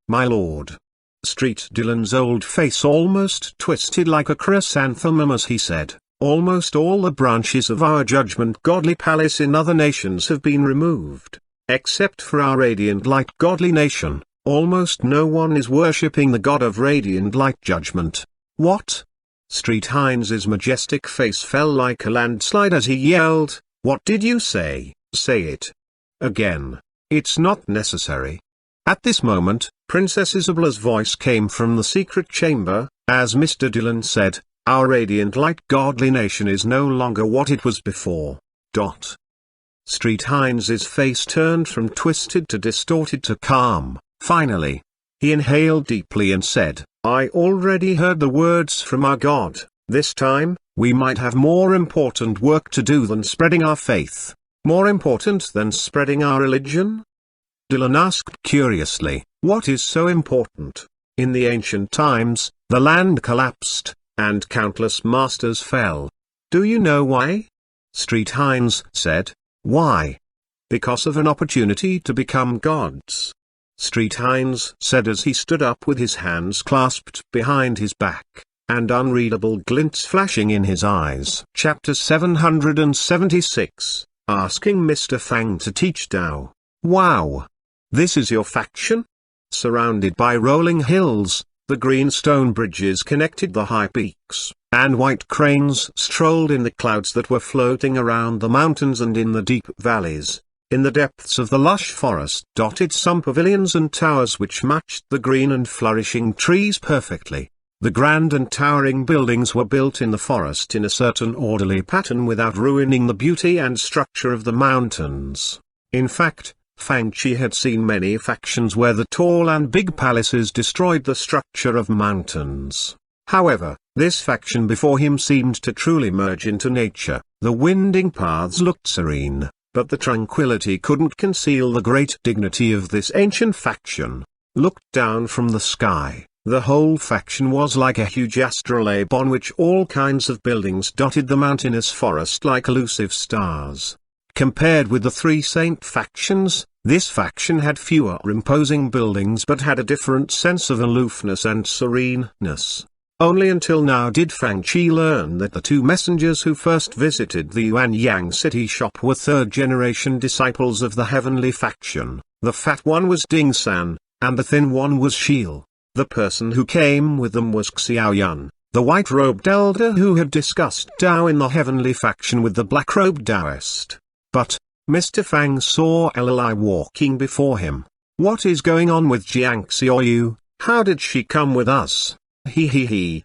My lord." Street Dylan's old face almost twisted like a chrysanthemum as he said, "Almost all the branches of our judgment godly palace in other nations have been removed. Except for our radiant light godly nation, almost no one is worshipping the god of radiant light judgment." "What?" Street Hines's majestic face fell like a landslide as he yelled, "What did you say? Say it again." "It's not necessary." At this moment, Princess Isabella's voice came from the secret chamber, as Mr. Dylan said, "Our radiant light godly nation is no longer what it was before." Street Hines's face turned from twisted to distorted to calm. Finally, he inhaled deeply and said, "I already heard the words from our God. This time, we might have more important work to do than spreading our faith." "More important than spreading our religion?" Dylan asked curiously. "What is so important?" "In the ancient times, the land collapsed, and countless masters fell. Do you know why?" Street Hines said. "Why?" "Because of an opportunity to become gods," Street Hines said as he stood up with his hands clasped behind his back, and unreadable glints flashing in his eyes. Chapter 776, Asking Mr. Fang to Teach Tao. "Wow! This is your faction?" Surrounded by rolling hills, the green stone bridges connected the high peaks, and white cranes strolled in the clouds that were floating around the mountains and in the deep valleys. In the depths of the lush forest dotted some pavilions and towers which matched the green and flourishing trees perfectly. The grand and towering buildings were built in the forest in a certain orderly pattern without ruining the beauty and structure of the mountains. In fact, Fang Chi had seen many factions where the tall and big palaces destroyed the structure of mountains. However, this faction before him seemed to truly merge into nature. The winding paths looked serene, but the tranquility couldn't conceal the great dignity of this ancient faction. Looked down from the sky, the whole faction was like a huge astrolabe on which all kinds of buildings dotted the mountainous forest like elusive stars. Compared with the three saint factions, this faction had fewer imposing buildings but had a different sense of aloofness and sereneness. Only until now did Fang Chi learn that the two messengers who first visited the Yuanyang city shop were third-generation disciples of the heavenly faction. The fat one was Ding San, and the thin one was Shil. The person who came with them was Xuanhuan, the white-robed elder who had discussed Tao in the heavenly faction with the black-robed Taoist. But Mr. Fang saw Li walking before him. "What is going on with Jiang Xiaoyu? How did she come with us?" He.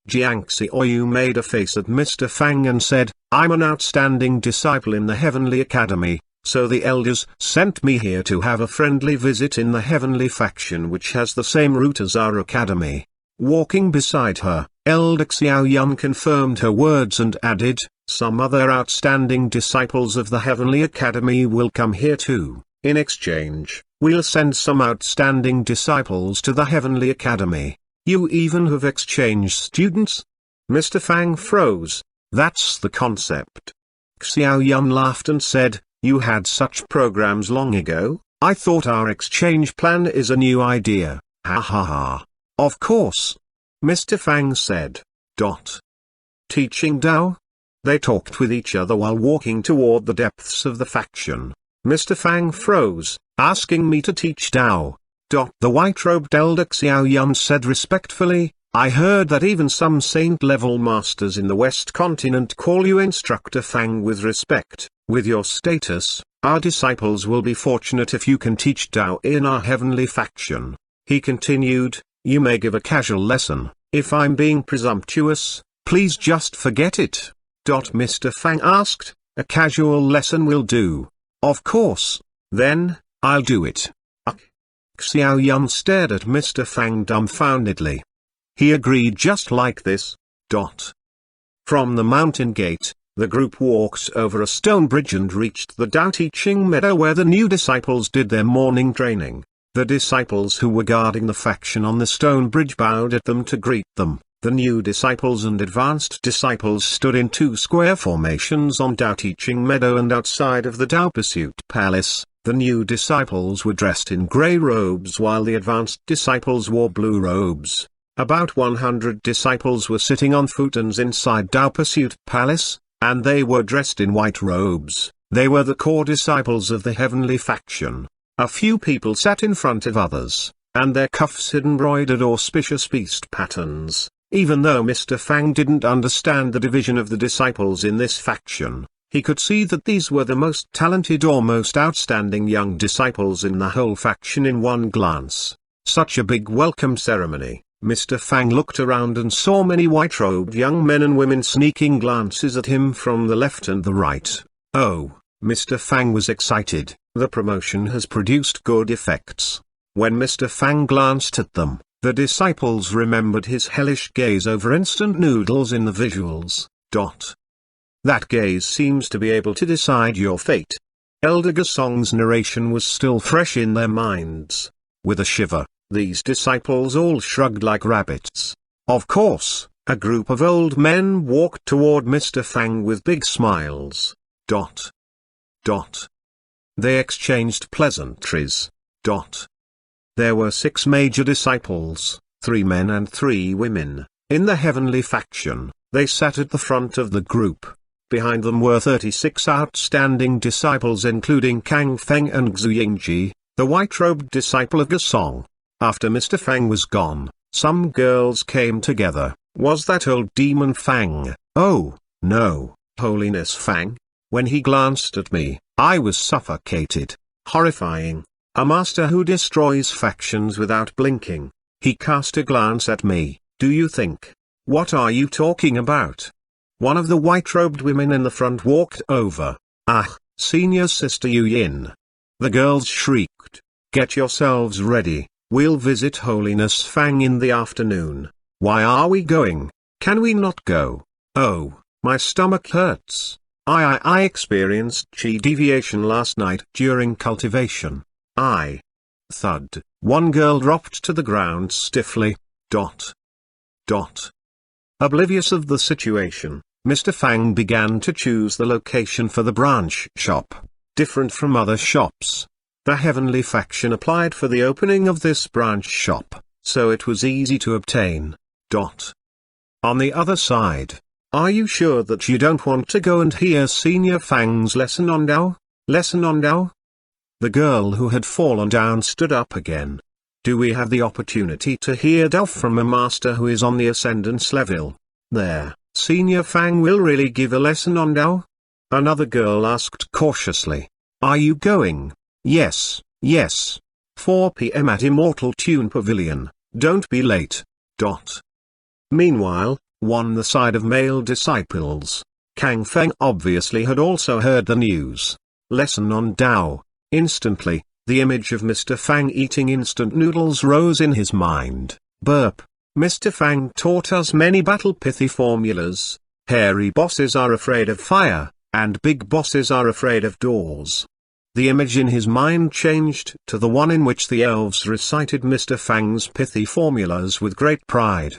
Jiang Xiaoyu made a face at Mr. Fang and said, "I'm an outstanding disciple in the Heavenly Academy, so the elders sent me here to have a friendly visit in the Heavenly faction which has the same route as our academy." Walking beside her, Elder Xiaoyun confirmed her words and added, "Some other outstanding disciples of the Heavenly Academy will come here too. In exchange, we'll send some outstanding disciples to the Heavenly Academy. You even have exchange students?" Mr. Fang froze. "That's the concept." Xiaoyun laughed and said, "You had such programs long ago? I thought our exchange plan is a new idea." "Ha ha ha. Of course," Mr. Fang said. Teaching Tao? They talked with each other while walking toward the depths of the faction. Mr. Fang froze, asking me to teach Tao. The white-robed elder Xuanhuan said respectfully, I heard that even some saint-level masters in the West Continent call you Instructor Fang with respect. With your status, our disciples will be fortunate if you can teach Tao in our heavenly faction. He continued, you may give a casual lesson. If I'm being presumptuous, please just forget it. Mr. Fang asked, a casual lesson will do. Of course. Then, I'll do it. Xuanhuan stared at Mr. Fang dumbfoundedly. He agreed just like this. From the mountain gate, the group walked over a stone bridge and reached the Tao teaching meadow where the new disciples did their morning training. The disciples who were guarding the faction on the stone bridge bowed at them to greet them. The new disciples and advanced disciples stood in two square formations on Tao teaching meadow and outside of the Tao pursuit palace. The new disciples were dressed in grey robes while the advanced disciples wore blue robes. About 100 disciples were sitting on futons inside Tao pursuit palace, and they were dressed in white robes. They were the core disciples of the heavenly faction. A few people sat in front of others, and their cuffs had embroidered auspicious feast patterns. Even though Mr. Fang didn't understand the division of the disciples in this faction, he could see that these were the most talented or most outstanding young disciples in the whole faction in one glance. Such a big welcome ceremony. Mr. Fang looked around and saw many white-robed young men and women sneaking glances at him from the left and the right. Oh, Mr. Fang was excited. The promotion has produced good effects. When Mr. Fang glanced at them, the disciples remembered his hellish gaze over instant noodles in the visuals. That gaze seems to be able to decide your fate. Elder Gasong's narration was still fresh in their minds. With a shiver, these disciples all shrugged like rabbits. Of course, a group of old men walked toward Mr. Fang with big smiles. They exchanged pleasantries. There were 6 major disciples, 3 men and 3 women, in the heavenly faction. They sat at the front of the group. Behind them were 36 outstanding disciples including Kang Feng and Xu Yingji, the white-robed disciple of Gasong. After Mr. Fang was gone, some girls came together. Was that old demon Fang? Oh, no, Holiness Fang? When he glanced at me, I was suffocated. Horrifying. A master who destroys factions without blinking. He cast a glance at me. Do you think? What are you talking about? One of the white-robed women in the front walked over. Ah, senior sister Yu Yin. The girls shrieked. Get yourselves ready. We'll visit Holiness Fang in the afternoon. Why are we going? Can we not go? Oh, my stomach hurts. I experienced chi deviation last night during cultivation. Thud. One girl dropped to the ground stiffly. Oblivious of the situation, Mr. Fang began to choose the location for the branch shop. Different from other shops. The heavenly faction applied for the opening of this branch shop, so it was easy to obtain. On the other side, are you sure that you don't want to go and hear Senior Fang's lesson on Tao? Lesson on Tao? The girl who had fallen down stood up again. Do we have the opportunity to hear Tao from a master who is on the ascendance level? There, Senior Fang will really give a lesson on Tao? Another girl asked cautiously. Are you going? Yes, yes. 4 p.m. at Immortal Tune Pavilion, don't be late. Meanwhile, on the side of male disciples, Kang Feng obviously had also heard the news. Lesson on Tao. Instantly, the image of Mr. Fang eating instant noodles rose in his mind. Burp. Mr. Fang taught us many battle pithy formulas. Hairy bosses are afraid of fire, and big bosses are afraid of doors. The image in his mind changed to the one in which the elves recited Mr. Fang's pithy formulas with great pride.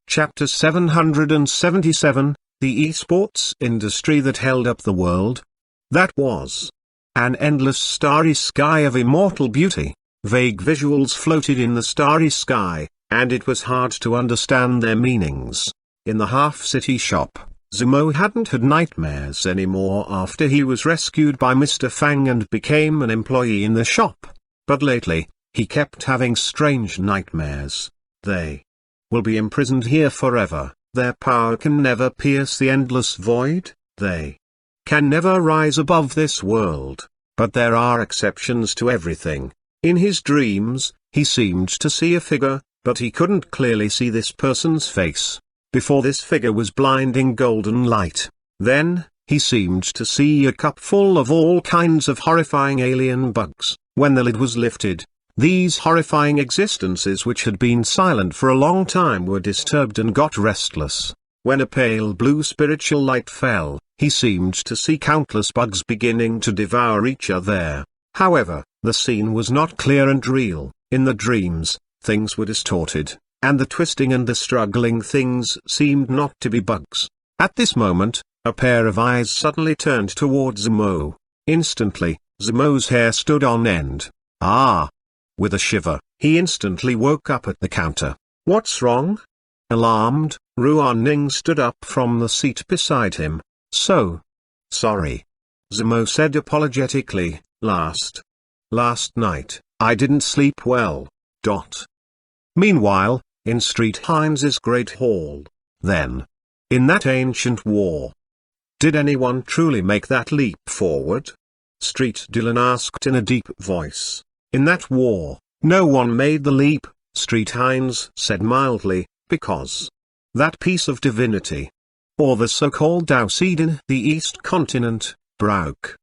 Chapter 777, The Esports Industry That Held Up the World. That was an endless starry sky of immortal beauty. Vague visuals floated in the starry sky, and it was hard to understand their meanings. In the half-city shop, Zumo hadn't had nightmares anymore after he was rescued by Mr. Fang and became an employee in the shop. But lately, he kept having strange nightmares. They will be imprisoned here forever. Their power can never pierce the endless void. They can never rise above this world. But there are exceptions to everything. In his dreams, he seemed to see a figure, but he couldn't clearly see this person's face. Before this figure was blinding golden light. Then, he seemed to see a cup full of all kinds of horrifying alien bugs. When the lid was lifted, these horrifying existences which had been silent for a long time were disturbed and got restless. When a pale blue spiritual light fell, he seemed to see countless bugs beginning to devour each other. However, the scene was not clear and real. In the dreams, things were distorted, and the twisting and the struggling things seemed not to be bugs. At this moment, a pair of eyes suddenly turned towards Zumo. Instantly, Zumo's hair stood on end. Ah! With a shiver, he instantly woke up at the counter. What's wrong? Alarmed, Ruan-Ning stood up from the seat beside him. So sorry, Zumo said apologetically. Last night, I didn't sleep well. Meanwhile, in Street Heinz's great hall, then, in that ancient war, did anyone truly make that leap forward? Street Dylan asked in a deep voice. In that war, no one made the leap, Street Heinz said mildly, because that piece of divinity, or the so-called Tao seed in the East continent, broke.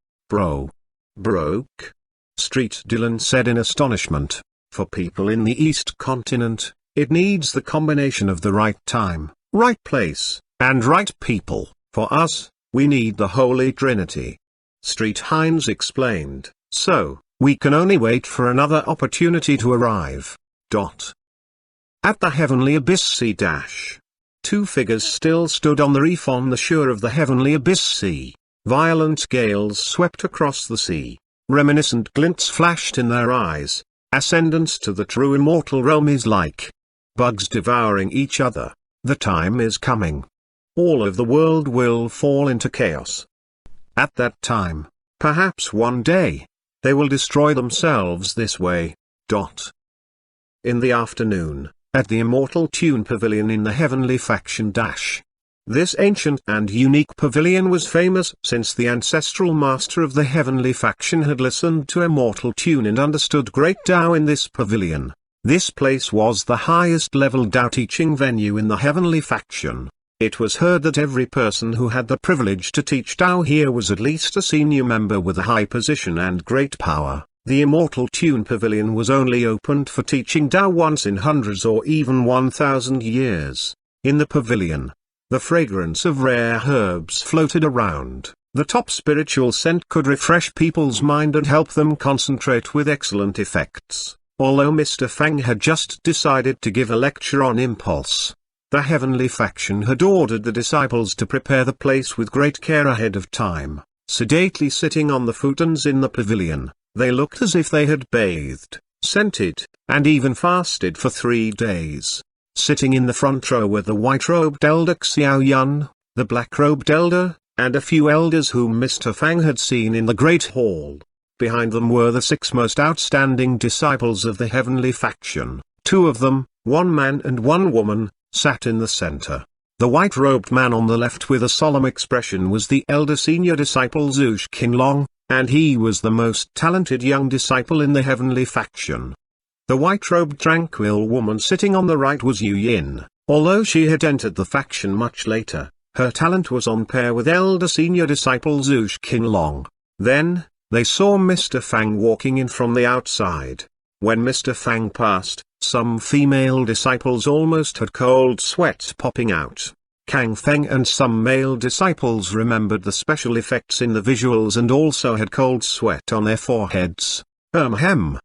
Street Dylan said in astonishment. For people in the East continent, it needs the combination of the right time, right place, and right people. For us, we need the Holy Trinity. Street Heinz explained, so, we can only wait for another opportunity to arrive. At the heavenly abyss sea. Two figures still stood on the reef on the shore of the heavenly abyss sea. Violent gales swept across the sea. Reminiscent glints flashed in their eyes. Ascendance to the true immortal realm is like bugs devouring each other. The time is coming. All of the world will fall into chaos. At that time, perhaps one day, they will destroy themselves this way. In the afternoon, at the Immortal Tune Pavilion in the Heavenly Faction. This ancient and unique pavilion was famous since the ancestral master of the Heavenly Faction had listened to Immortal Tune and understood great Tao in this pavilion. This place was the highest level Tao teaching venue in the Heavenly Faction. It was heard that every person who had the privilege to teach Tao here was at least a senior member with a high position and great power. The Immortal Tune Pavilion was only opened for teaching Tao once in hundreds or even 1,000 years. In the pavilion, the fragrance of rare herbs floated around. The top spiritual scent could refresh people's mind and help them concentrate with excellent effects. Although Mr. Fang had just decided to give a lecture on impulse, the Heavenly Faction had ordered the disciples to prepare the place with great care ahead of time. Sedately sitting on the futons in the pavilion, they looked as if they had bathed, scented, and even fasted for 3 days. Sitting in the front row were the white-robed elder Xuanhuan, the black-robed elder, and a few elders whom Mr. Fang had seen in the Great Hall. Behind them were the 6 most outstanding disciples of the Heavenly Faction. 2 of them, 1 man and 1 woman, sat in the center. The white-robed man on the left with a solemn expression was the elder senior disciple Zhu Qinlong, and he was the most talented young disciple in the Heavenly Faction. The white-robed tranquil woman sitting on the right was Yu Yin. Although she had entered the faction much later, her talent was on par with elder senior disciple Zhu Qinlong. Then, they saw Mr. Fang walking in from the outside. When Mr. Fang passed, some female disciples almost had cold sweats popping out. Kang Feng and some male disciples remembered the special effects in the visuals and also had cold sweat on their foreheads. Hem.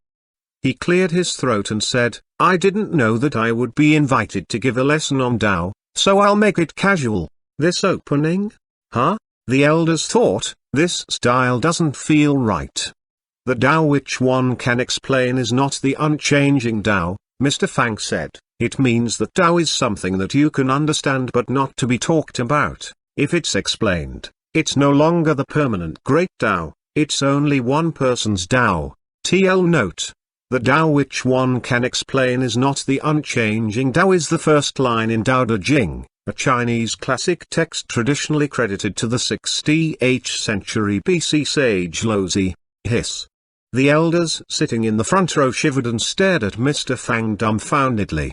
He cleared his throat and said, I didn't know that I would be invited to give a lesson on Tao, so I'll make it casual. This opening? Huh? The elders thought, this style doesn't feel right. The Tao which one can explain is not the unchanging Tao, Mr. Fang said. It means that Tao is something that you can understand but not to be talked about. If it's explained, it's no longer the permanent great Tao, it's only one person's Tao. TL note. The Tao which one can explain is not the unchanging Tao is the first line in Tao Te Ching, a Chinese classic text traditionally credited to the 60th century BC sage Laozi. Hiss. The elders sitting in the front row shivered and stared at Mr. Fang dumbfoundedly.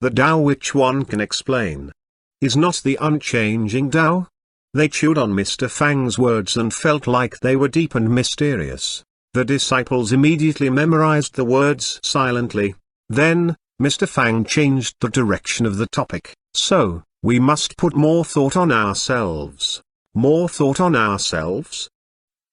The Tao which one can explain is not the unchanging Tao? They chewed on Mr. Fang's words and felt like they were deep and mysterious. The disciples immediately memorized the words silently. Then, Mr. Fang changed the direction of the topic. So, we must put more thought on ourselves. More thought on ourselves?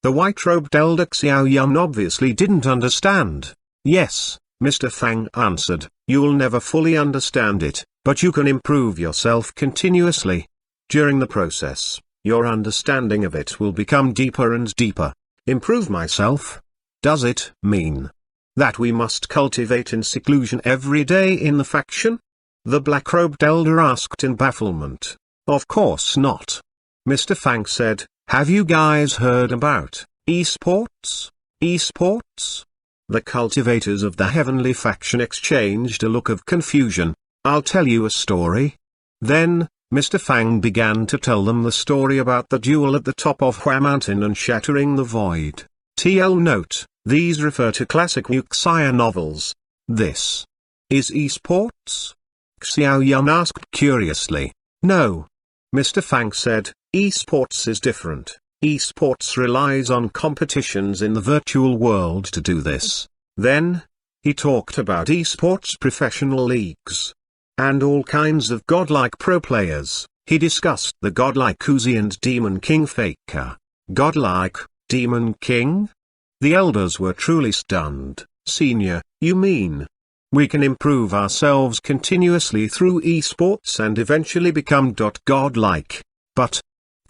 The white-robed elder Xuanhuan obviously didn't understand. Yes, Mr. Fang answered, you'll never fully understand it, but you can improve yourself continuously. During the process, your understanding of it will become deeper and deeper. Improve myself? Does it mean that we must cultivate in seclusion every day in the faction? The black-robed elder asked in bafflement. Of course not. Mr. Fang said, have you guys heard about esports? Esports? The cultivators of the heavenly faction exchanged a look of confusion. I'll tell you a story. Then, Mr. Fang began to tell them the story about the duel at the top of Hua Mountain and shattering the void. TL note, these refer to classic wuxia novels. This is esports? Xuanhuan asked curiously. No. Mr. Fang said, esports is different. Esports relies on competitions in the virtual world to do this. Then, he talked about esports professional leagues and all kinds of godlike pro players. He discussed the godlike Uzi and Demon King Faker. Godlike, Demon King? The elders were truly stunned. Senior, you mean we can improve ourselves continuously through esports and eventually become godlike? But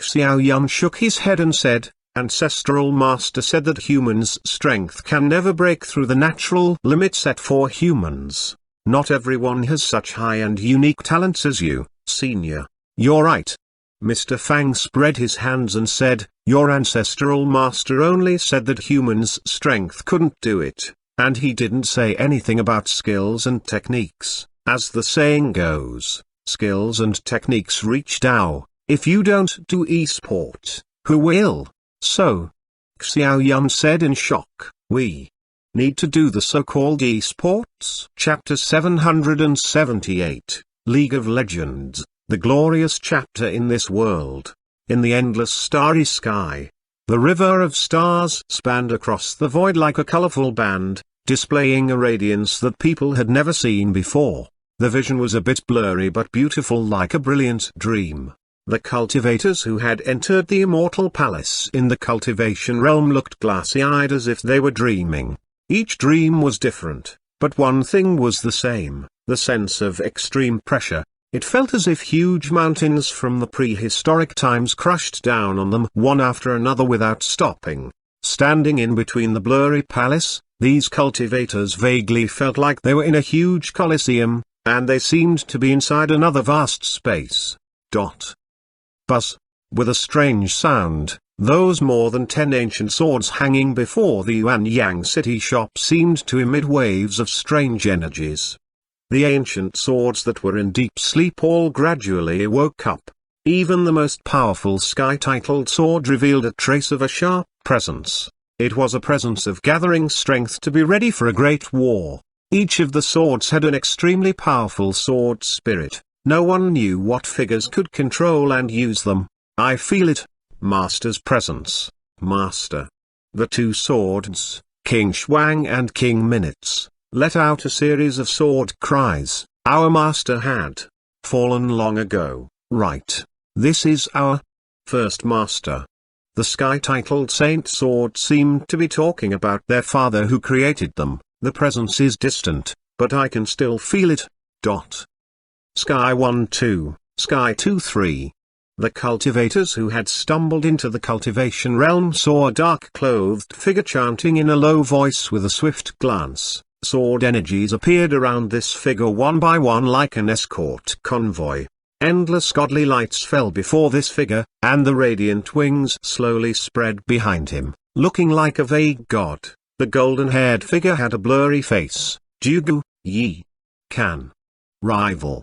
Xuanhuan shook his head and said, Ancestral Master said that humans' strength can never break through the natural limit set for humans. Not everyone has such high and unique talents as you, Senior. You're right. Mr. Fang spread his hands and said, your Ancestral Master only said that humans' strength couldn't do it, and he didn't say anything about skills and techniques. As the saying goes, skills and techniques reach Tao. If you don't do e-sport, who will? So, Xuanhuan said in shock, we need to do the so-called e-sports. Chapter 778, League of Legends, the glorious chapter in this world. In the endless starry sky, the river of stars spanned across the void like a colorful band, displaying a radiance that people had never seen before. The vision was a bit blurry but beautiful like a brilliant dream. The cultivators who had entered the immortal palace in the cultivation realm looked glassy-eyed as if they were dreaming. Each dream was different, but one thing was the same, the sense of extreme pressure. It felt as if huge mountains from the prehistoric times crushed down on them one after another without stopping. Standing in between the blurry palace, these cultivators vaguely felt like they were in a huge coliseum, and they seemed to be inside another vast space. Buzz. With a strange sound, those more than 10 ancient swords hanging before the Yuanyang city shop seemed to emit waves of strange energies. The ancient swords that were in deep sleep all gradually woke up. Even the most powerful sky-titled sword revealed a trace of a sharp presence. It was a presence of gathering strength to be ready for a great war. Each of the swords had an extremely powerful sword spirit. No one knew what figures could control and use them. I feel it. Master's presence. Master. The two swords, King Shuang and King Minutes, let out a series of sword cries. Our master had fallen long ago, right? This is our first master. The sky-titled Saint Sword seemed to be talking about their father who created them. The presence is distant, but I can still feel it. Sky 1-2, Sky 2-3. The cultivators who had stumbled into the cultivation realm saw a dark-clothed figure chanting in a low voice with a swift glance. Sword energies appeared around this figure one by one like an escort convoy. Endless godly lights fell before this figure, and the radiant wings slowly spread behind him, looking like a vague god. The golden-haired figure had a blurry face. Jugu, Yi. Can. Rival.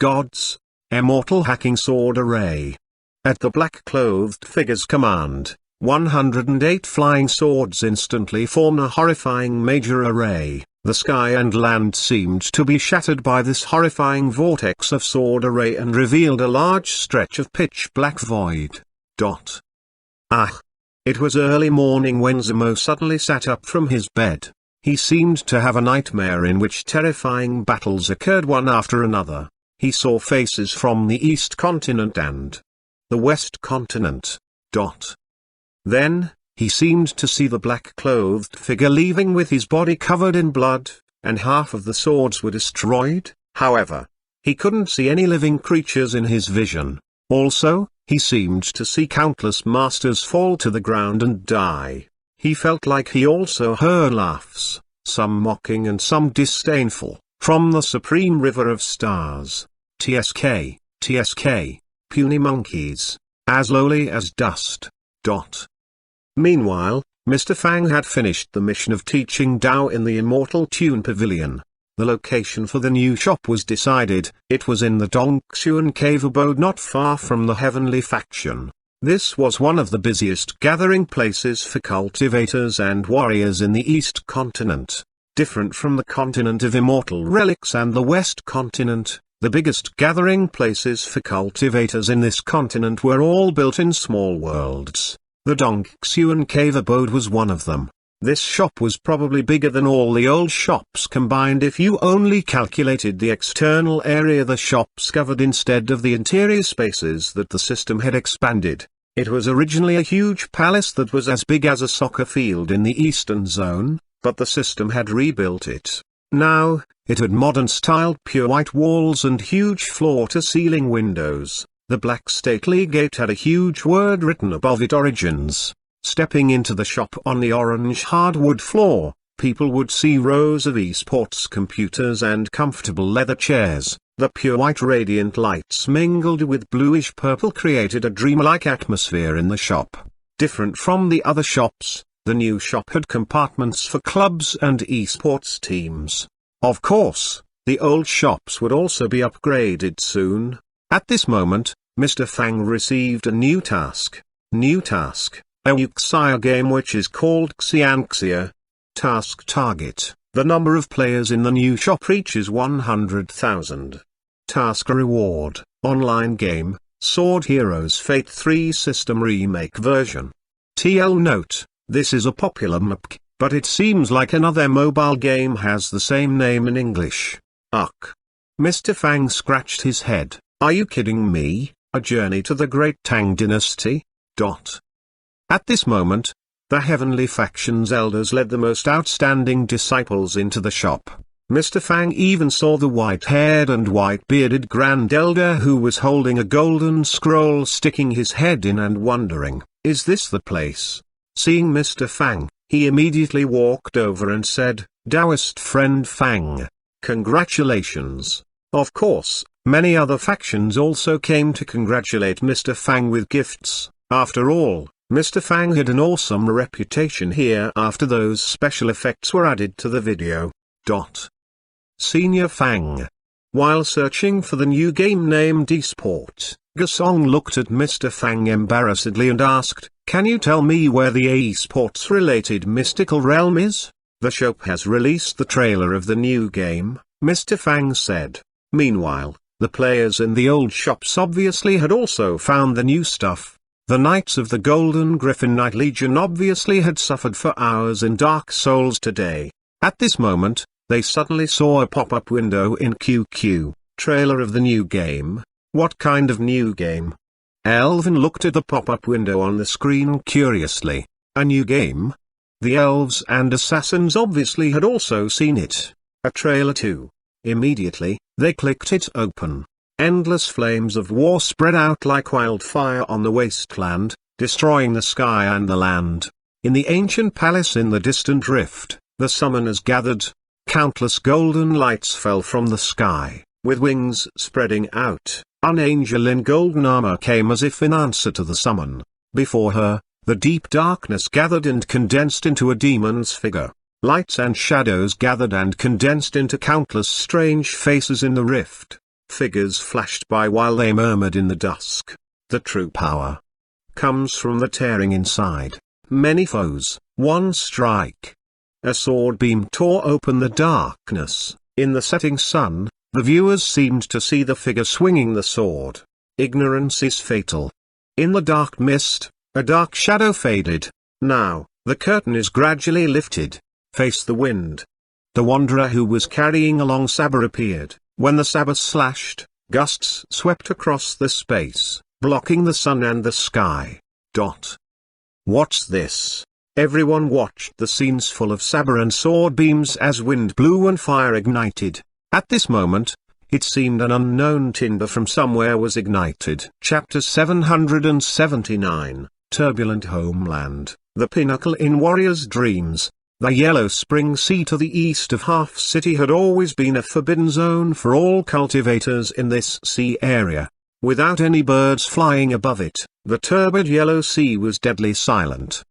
Gods. Immortal hacking sword array. At the black-clothed figure's command, 108 flying swords instantly formed a horrifying major array. The sky and land seemed to be shattered by this horrifying vortex of sword array and revealed a large stretch of pitch-black void. Ah! It was early morning when Zemo suddenly sat up from his bed. He seemed to have a nightmare in which terrifying battles occurred one after another. He saw faces from the East Continent and the West Continent. Then, he seemed to see the black-clothed figure leaving with his body covered in blood, and half of the swords were destroyed. However, he couldn't see any living creatures in his vision. Also, he seemed to see countless masters fall to the ground and die. He felt like he also heard laughs, some mocking and some disdainful, from the supreme river of stars. TSK, TSK, puny monkeys, as lowly as dust. Meanwhile, Mr. Fang had finished the mission of teaching Dao in the Immortal Tune Pavilion. The location for the new shop was decided. It was in the Dongxuan cave abode not far from the Heavenly Faction. This was one of the busiest gathering places for cultivators and warriors in the East Continent. Different from the continent of immortal relics and the West Continent, the biggest gathering places for cultivators in this continent were all built in small worlds. The Dongxuan cave abode was one of them. This shop was probably bigger than all the old shops combined if you only calculated the external area the shops covered instead of the interior spaces that the system had expanded. It was originally a huge palace that was as big as a soccer field in the eastern zone, but the system had rebuilt it. Now, it had modern-styled pure white walls and huge floor-to-ceiling windows. The black stately gate had a huge word written above it, Origins. Stepping into the shop on the orange hardwood floor, people would see rows of esports computers and comfortable leather chairs. The pure white radiant lights mingled with bluish-purple created a dreamlike atmosphere in the shop. Different from the other shops, the new shop had compartments for clubs and esports teams. Of course, the old shops would also be upgraded soon. At this moment, Mr. Fang received a new task. A Wuxia game which is called Xianxia. Task target. The number of players in the new shop reaches 100,000. Task reward. Online game, Sword Heroes Fate 3 System Remake version. TL note, this is a popular map, but it seems like another mobile game has the same name in English. Ugh. Mr. Fang scratched his head. Are you kidding me? A journey to the Great Tang Dynasty? At this moment, the Heavenly Faction's elders led the most outstanding disciples into the shop. Mr. Fang even saw the white-haired and white-bearded Grand Elder who was holding a golden scroll sticking his head in and wondering, is this the place? Seeing Mr. Fang, he immediately walked over and said, Taoist friend Fang, congratulations. Of course, many other factions also came to congratulate Mr. Fang with gifts. After all, Mr. Fang had an awesome reputation here after those special effects were added to the video. Senior Fang. While searching for the new game named eSport, Gasong looked at Mr. Fang embarrassedly and asked, can you tell me where the eSports related mystical realm is? The shop has released the trailer of the new game, Mr. Fang said. Meanwhile, the players in the old shops obviously had also found the new stuff. The Knights of the Golden Griffin Knight Legion obviously had suffered for hours in Dark Souls today. At this moment, they suddenly saw a pop-up window in QQ. Trailer of the new game? What kind of new game? Elvin looked at the pop-up window on the screen curiously. A new game? The elves and assassins obviously had also seen it. A trailer too. Immediately, they clicked it open. Endless flames of war spread out like wildfire on the wasteland, destroying the sky and the land. In the ancient palace in the distant rift, the summoners gathered. countless golden lights fell from the sky. With wings spreading out, an angel in golden armor came as if in answer to the summon. Before her, the deep darkness gathered and condensed into a demon's figure. Lights and shadows gathered and condensed into countless strange faces in the rift. Figures flashed by while they murmured in the dusk. The true power comes from the tearing inside. Many foes, one strike. A sword beam tore open the darkness. In the setting sun, the viewers seemed to see the figure swinging the sword. Ignorance is fatal. In the dark mist, a dark shadow faded. Now, the curtain is gradually lifted. Face the wind. The wanderer who was carrying along Saber appeared. When the saber slashed, gusts swept across the space, blocking the sun and the sky. What's this? Everyone watched the scenes full of saber and sword beams as wind blew and fire ignited. At this moment, it seemed an unknown tinder from somewhere was ignited. Chapter 779, Turbulent Homeland, the pinnacle in warriors' dreams. The Yellow Spring Sea to the east of Half City had always been a forbidden zone for all cultivators in this sea area. Without any birds flying above it, the turbid Yellow Sea was deadly silent.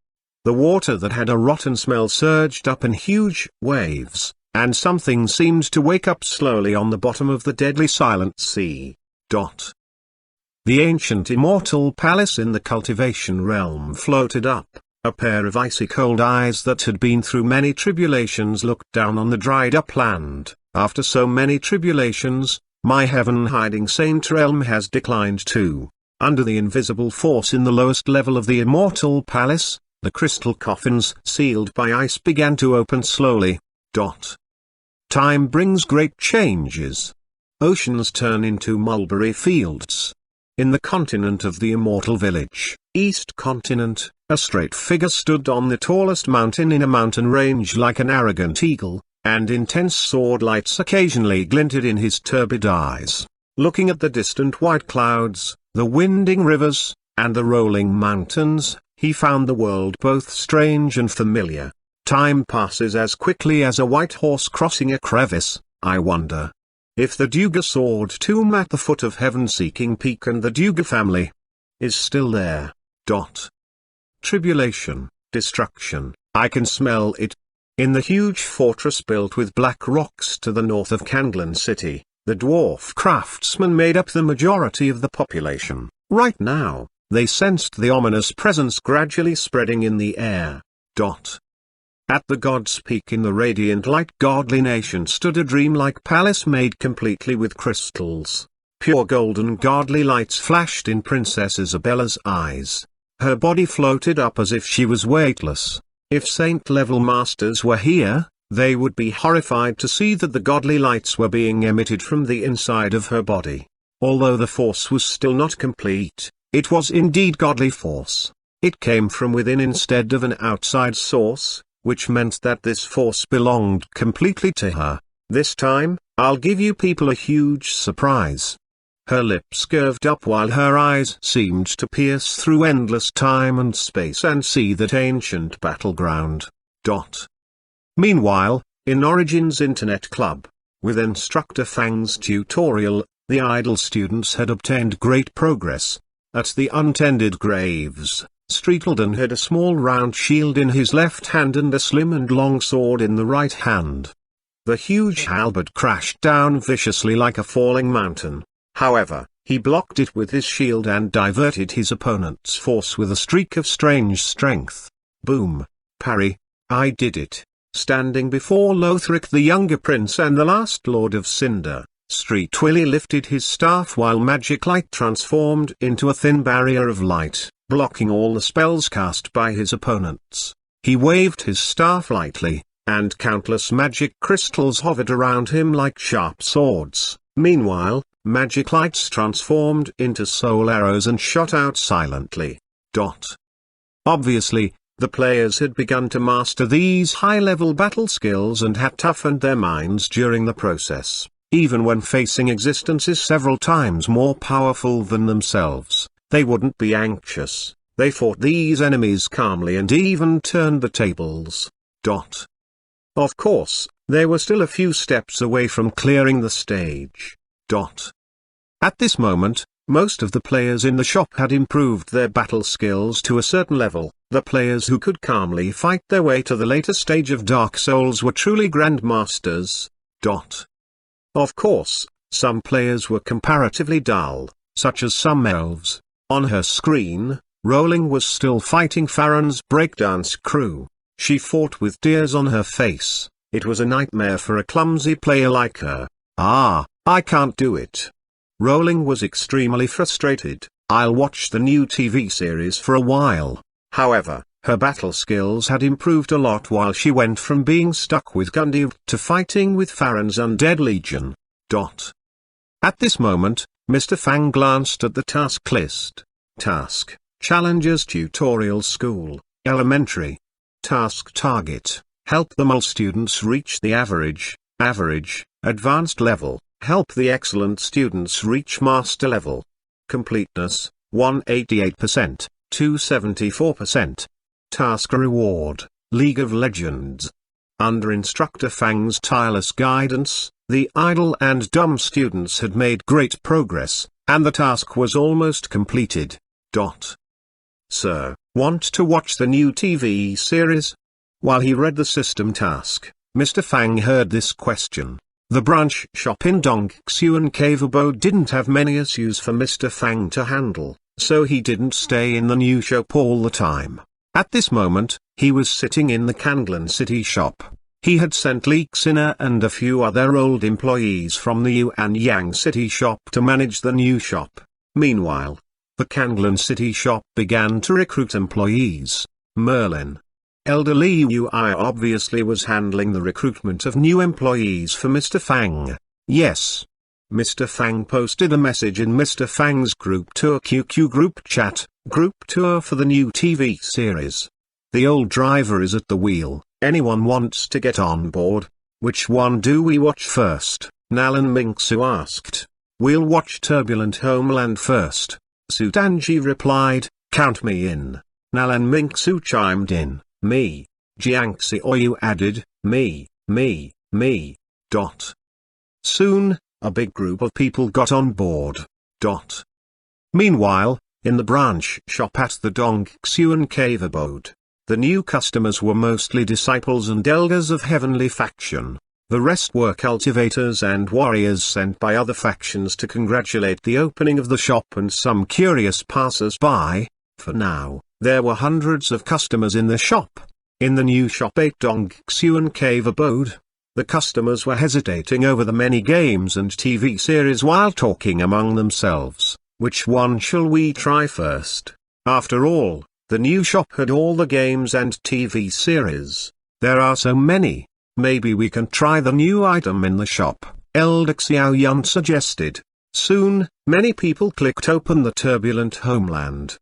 The water that had a rotten smell surged up in huge waves, and something seemed to wake up slowly on the bottom of the deadly silent sea. The ancient immortal palace in the cultivation realm floated up. A pair of icy-cold eyes that had been through many tribulations looked down on the dried-up land. After so many tribulations, my heaven-hiding saint realm has declined too. Under the invisible force in the lowest level of the immortal palace, the crystal coffins sealed by ice began to open slowly. Time brings great changes. Oceans turn into mulberry fields. In the continent of the immortal village, East Continent, a straight figure stood on the tallest mountain in a mountain range like an arrogant eagle, and intense sword lights occasionally glinted in his turbid eyes. Looking at the distant white clouds, the winding rivers, and the rolling mountains, he found the world both strange and familiar. Time passes as quickly as a white horse crossing a crevice. I wonder if the Duga sword tomb at the foot of Heaven-Seeking Peak and the Duga family is still there. Tribulation, destruction, I can smell it. In the huge fortress built with black rocks to the north of Kanglan City, the dwarf craftsmen made up the majority of the population. Right now, they sensed the ominous presence gradually spreading in the air. At the God's Peak in the radiant light godly nation stood a dreamlike palace made completely with crystals. Pure golden godly lights flashed in Princess Isabella's eyes. Her body floated up as if she was weightless. If saint-level masters were here, they would be horrified to see that the godly lights were being emitted from the inside of her body. Although the force was still not complete, it was indeed godly force. It came from within instead of an outside source, which meant that this force belonged completely to her. This time, I'll give you people a huge surprise. Her lips curved up while her eyes seemed to pierce through endless time and space and see that ancient battleground. Meanwhile, in Origin's Internet Club, with Instructor Fang's tutorial, the idle students had obtained great progress. At the untended graves, Streetleton had a small round shield in his left hand and a slim and long sword in the right hand. The huge halberd crashed down viciously like a falling mountain. However, he blocked it with his shield and diverted his opponent's force with a streak of strange strength. Boom. Parry. I did it. Standing before Lothric the younger prince and the last lord of Cinder, Street Willy lifted his staff while magic light transformed into a thin barrier of light, blocking all the spells cast by his opponents. He waved his staff lightly, and countless magic crystals hovered around him like sharp swords. Meanwhile, magic lights transformed into soul arrows and shot out silently. Obviously, the players had begun to master these high-level battle skills and had toughened their minds during the process. Even when facing existences several times more powerful than themselves, they wouldn't be anxious. They fought these enemies calmly and even turned the tables. Of course, They were still a few steps away from clearing the stage. At this moment, most of the players in the shop had improved their battle skills to a certain level. The players who could calmly fight their way to the later stage of Dark Souls were truly grandmasters. Of course, some players were comparatively dull, such as some elves. On her screen, Rowling was still fighting Farron's breakdance crew. She fought with tears on her face. It was a nightmare for a clumsy player like her. I can't do it. Rowling was extremely frustrated. I'll watch the new TV series for a while. However, her battle skills had improved a lot while she went from being stuck with Gundy to fighting with Farron's undead legion. At this moment, Mr. Fang glanced at the task list. Task: Challengers Tutorial School, Elementary. Task target: help the mole students reach the average, advanced level. Help the excellent students reach master level. Completeness: 188%, 274%. Task reward: League of Legends. Under Instructor Fang's tireless guidance, the idle and dumb students had made great progress, and the task was almost completed. Sir, want to watch the new TV series? While he read the system task, Mr. Fang heard this question. The branch shop in Xuanhuan Cave Abode didn't have many issues for Mr. Fang to handle, so he didn't stay in the new shop all the time. At this moment, he was sitting in the Kanglan City shop. He had sent Li Xina and a few other old employees from the Yuan Yang City shop to manage the new shop. Meanwhile, the Kanglan City shop began to recruit employees. Merlin, elderly Ui, obviously was handling the recruitment of new employees for Mr. Fang. Yes. Mr. Fang posted a message in Mr. Fang's Group Tour QQ group chat, Group Tour for the new TV series. The old driver is at the wheel. Anyone wants to get on board? Which one do we watch first? Nalan Mingsu asked. We'll watch Turbulent Homeland first. Sudanji replied, count me in. Nalan Mingsu chimed in, me. Jiangxi Oyu added, me. Soon, a big group of people got on board. Meanwhile, in the branch shop at the Xuanhuan Cave Abode, the new customers were mostly disciples and elders of Heavenly Faction. The rest were cultivators and warriors sent by other factions to congratulate the opening of the shop and some curious passers-by. For now, there were hundreds of customers in the shop. In the new shop at Xuanhuan Cave Abode, the customers were hesitating over the many games and TV series while talking among themselves. Which one shall we try first? After all, the new shop had all the games and TV series. There are so many. Maybe we can try the new item in the shop, Elder Xuanhuan suggested. Soon, many people clicked open the Turbulent Homeland.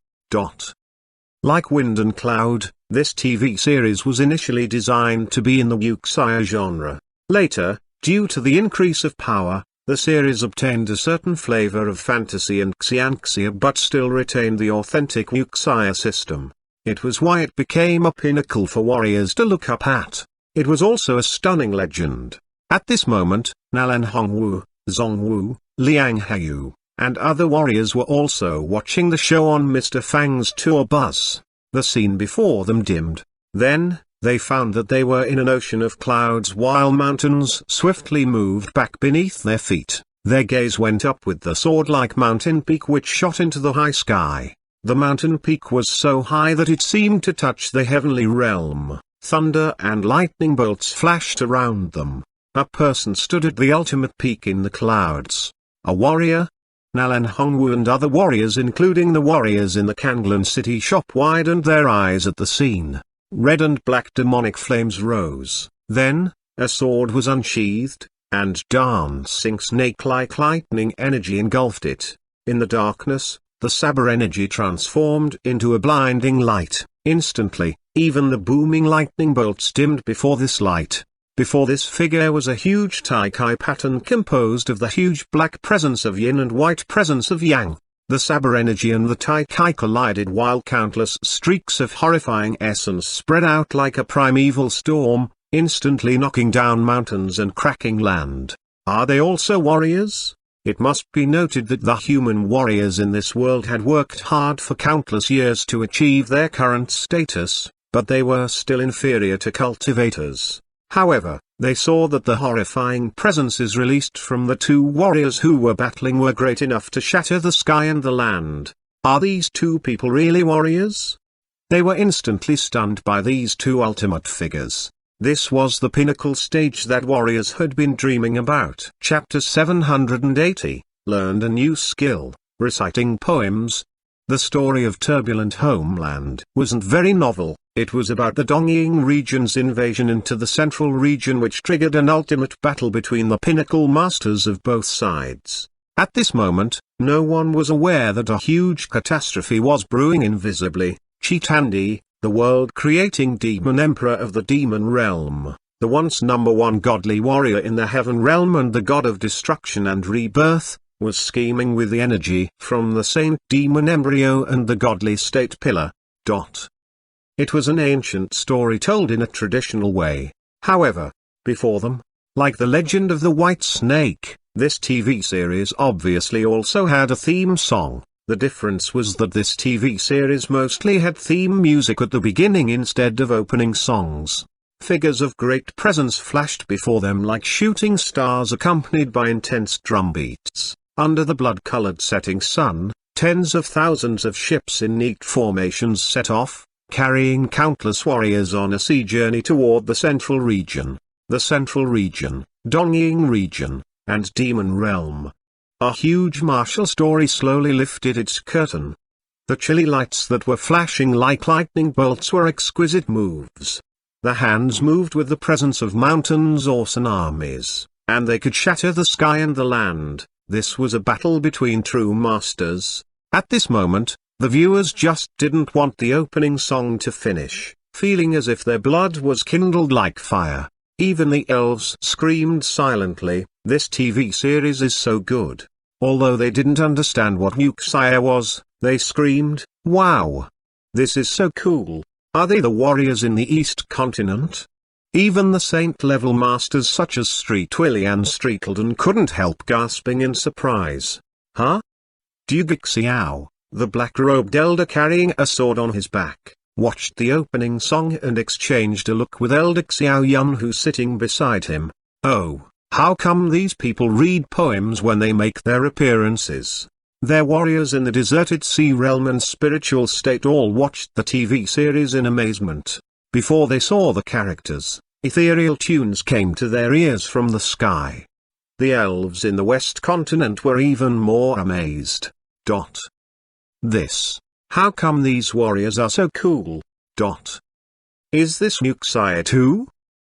Like Wind and Cloud, this TV series was initially designed to be in the wuxia genre. Later, due to the increase of power, the series obtained a certain flavor of fantasy and xianxia but still retained the authentic wuxia system. It was why it became a pinnacle for warriors to look up at. It was also a stunning legend. At this moment, Nalan Hongwu, Zongwu, Liang Hayu, and other warriors were also watching the show on Mr. Fang's tour bus. The scene before them dimmed. Then, they found that they were in an ocean of clouds while mountains swiftly moved back beneath their feet. Their gaze went up with the sword-like mountain peak which shot into the high sky. The mountain peak was so high that it seemed to touch the heavenly realm. Thunder and lightning bolts flashed around them. A person stood at the ultimate peak in the clouds. A warrior? Nalan Hongwu and other warriors including the warriors in the Kanglan City shop widened their eyes at the scene. Red and black demonic flames rose. Then, a sword was unsheathed, and dancing snake-like lightning energy engulfed it. In the darkness, the saber energy transformed into a blinding light. Instantly, even the booming lightning bolts dimmed before this light. Before this figure was a huge Tai-Kai pattern composed of the huge black presence of yin and white presence of yang. The saber energy and the Tai-Kai collided while countless streaks of horrifying essence spread out like a primeval storm. instantly knocking down mountains and cracking land. Are they also warriors? It must be noted that the human warriors in this world had worked hard for countless years to achieve their current status, but they were still inferior to cultivators. However, they saw that the horrifying presences released from the two warriors who were battling were great enough to shatter the sky and the land. Are these two people really warriors? They were instantly stunned by these two ultimate figures. This was the pinnacle stage that warriors had been dreaming about. Chapter 780, Learned a New Skill, Reciting Poems. The story of Turbulent Homeland wasn't very novel. It was about the Dongying region's invasion into the central region, which triggered an ultimate battle between the pinnacle masters of both sides. At this moment, no one was aware that a huge catastrophe was brewing invisibly. Chitandi, the world-creating demon emperor of the demon realm, the once #1 godly warrior in the heaven realm and the god of destruction and rebirth, was scheming with the energy from the saint demon embryo and the godly state pillar. It was an ancient story told in a traditional way. However, before them, like the legend of the white snake, this TV series obviously also had a theme song. The difference was that this TV series mostly had theme music at the beginning instead of opening songs. Figures of great presence flashed before them like shooting stars accompanied by intense drum beats. Under the blood-colored setting sun, tens of thousands of ships in neat formations set off, carrying countless warriors on a sea journey toward the central region. The central region, Dongying region, and Demon Realm. A huge martial story slowly lifted its curtain. The chilly lights that were flashing like lightning bolts were exquisite moves. The hands moved with the presence of mountains or tsunamis, and they could shatter the sky and the land. This was a battle between true masters. At this moment, the viewers just didn't want the opening song to finish, feeling as if their blood was kindled like fire. Even the elves screamed silently, "This TV series is so good." Although they didn't understand what Yuxia was, they screamed, "Wow! This is so cool." Are they the warriors in the East Continent? Even the saint-level masters such as Street Willy and Streetelden couldn't help gasping in surprise. Huh? Dugixiao, the black-robed elder carrying a sword on his back, watched the opening song and exchanged a look with Elder Xiao Yun who's sitting beside him. Oh, how come these people read poems when they make their appearances? Their warriors in the deserted sea realm and spiritual state all watched the TV series in amazement. Before they saw the characters, ethereal tunes came to their ears from the sky. The elves in the West Continent were even more amazed. How come these warriors are so cool? Is this Yuxia too?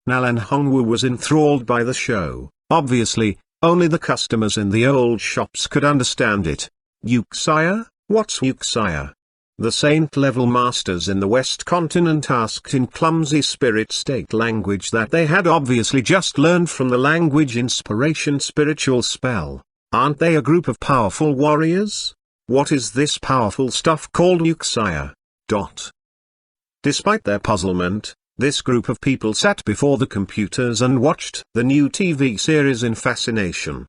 Nalan Hongwu was enthralled by the show. Obviously, only the customers in the old shops could understand it. Yuxia? What's Yuxia? The saint-level masters in the West Continent asked in clumsy spirit-state language that they had obviously just learned from the language inspiration spiritual spell. Aren't they a group of powerful warriors? What is this powerful stuff called Yuxia? Despite their puzzlement, this group of people sat before the computers and watched the new TV series in fascination.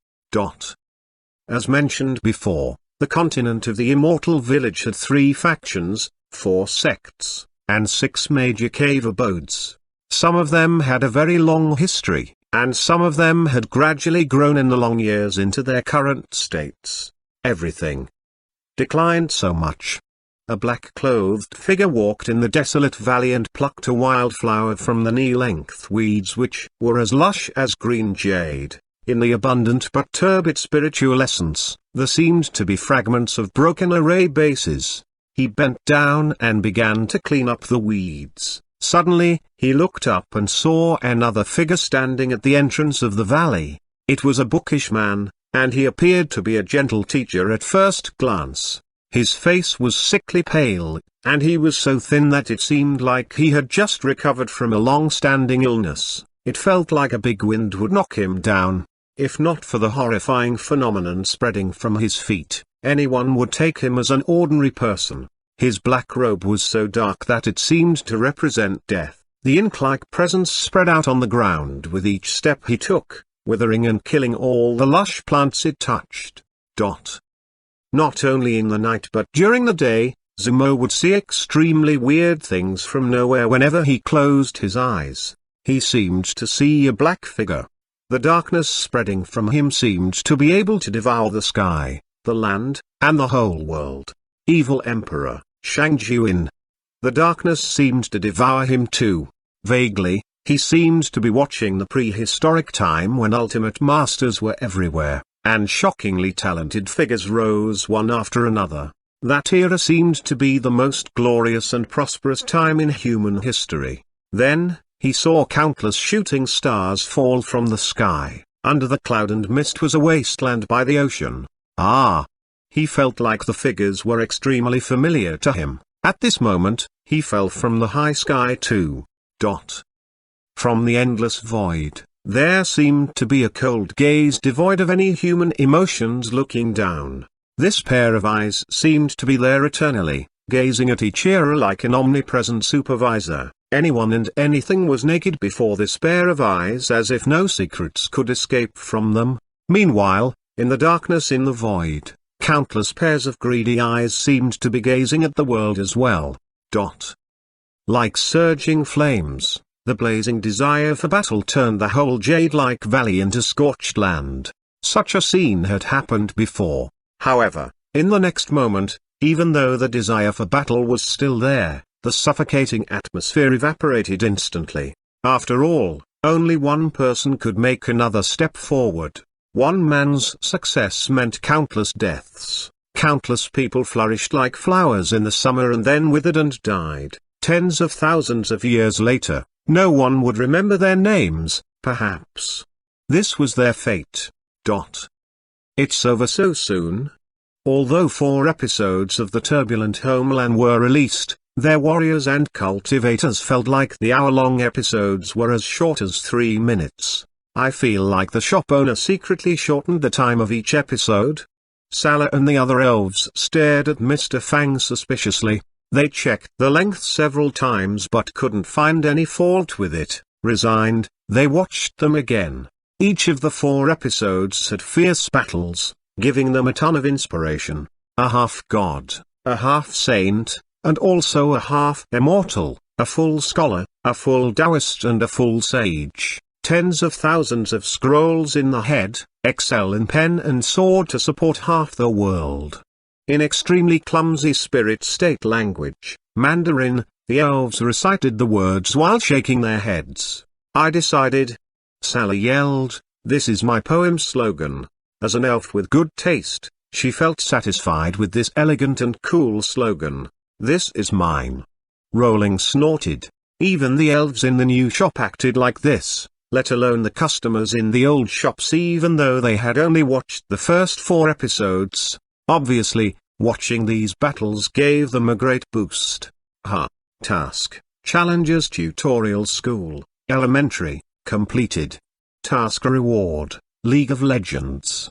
As mentioned before, the continent of the Immortal Village had 3 factions, 4 sects, and 6 major cave abodes. Some of them had a very long history, and some of them had gradually grown in the long years into their current states. Everything declined so much. A black-clothed figure walked in the desolate valley and plucked a wildflower from the knee-length weeds which were as lush as green jade. In the abundant but turbid spiritual essence, there seemed to be fragments of broken array bases. He bent down and began to clean up the weeds. Suddenly, he looked up and saw another figure standing at the entrance of the valley. It was a bookish man, and he appeared to be a gentle teacher at first glance. His face was sickly pale, and he was so thin that it seemed like he had just recovered from a long-standing illness. It felt like a big wind would knock him down. If not for the horrifying phenomenon spreading from his feet, anyone would take him as an ordinary person. His black robe was so dark that it seemed to represent death. The ink-like presence spread out on the ground with each step he took, withering and killing all the lush plants it touched. Not only in the night but during the day, Zumo would see extremely weird things from nowhere whenever he closed his eyes. He seemed to see a black figure. The darkness spreading from him seemed to be able to devour the sky, the land, and the whole world. Evil Emperor, Xuanhuan. The darkness seemed to devour him too. Vaguely, he seemed to be watching the prehistoric time when ultimate masters were everywhere, and shockingly talented figures rose one after another. That era seemed to be the most glorious and prosperous time in human history. Then, he saw countless shooting stars fall from the sky. Under the cloud and mist was a wasteland by the ocean. He felt like the figures were extremely familiar to him. At this moment, he fell from the high sky too. From the endless void, there seemed to be a cold gaze devoid of any human emotions looking down. This pair of eyes seemed to be there eternally, gazing at each era like an omnipresent supervisor. Anyone and anything was naked before this pair of eyes, as if no secrets could escape from them. Meanwhile, in the darkness in the void, countless pairs of greedy eyes seemed to be gazing at the world as well. Like surging flames, the blazing desire for battle turned the whole jade-like valley into scorched land. Such a scene had happened before. However, in the next moment, even though the desire for battle was still there, the suffocating atmosphere evaporated instantly. After all, only one person could make another step forward. One man's success meant countless deaths. Countless people flourished like flowers in the summer and then withered and died. Tens of thousands of years later, no one would remember their names, perhaps. This was their fate. It's over so soon? Although 4 episodes of the Turbulent Homeland were released, their warriors and cultivators felt like the hour-long episodes were as short as 3 minutes. I feel like the shop owner secretly shortened the time of each episode. Salah and the other elves stared at Mr. Fang suspiciously. They checked the length several times but couldn't find any fault with it. Resigned, they watched them again. Each of the 4 episodes had fierce battles, giving them a ton of inspiration. A half-god, a half-saint, and also a half-immortal, a full scholar, a full Taoist and a full sage. Tens of thousands of scrolls in the head, excel in pen and sword to support half the world. In extremely clumsy spirit-state language, Mandarin, the elves recited the words while shaking their heads. I decided. Salah yelled, "This is my poem slogan." As an elf with good taste, she felt satisfied with this elegant and cool slogan. This is mine. Rolling snorted. Even the elves in the new shop acted like this, let alone the customers in the old shops, even though they had only watched the first 4 episodes. Obviously, watching these battles gave them a great boost. Task, Challenges Tutorial School, Elementary, completed. Task reward, League of Legends.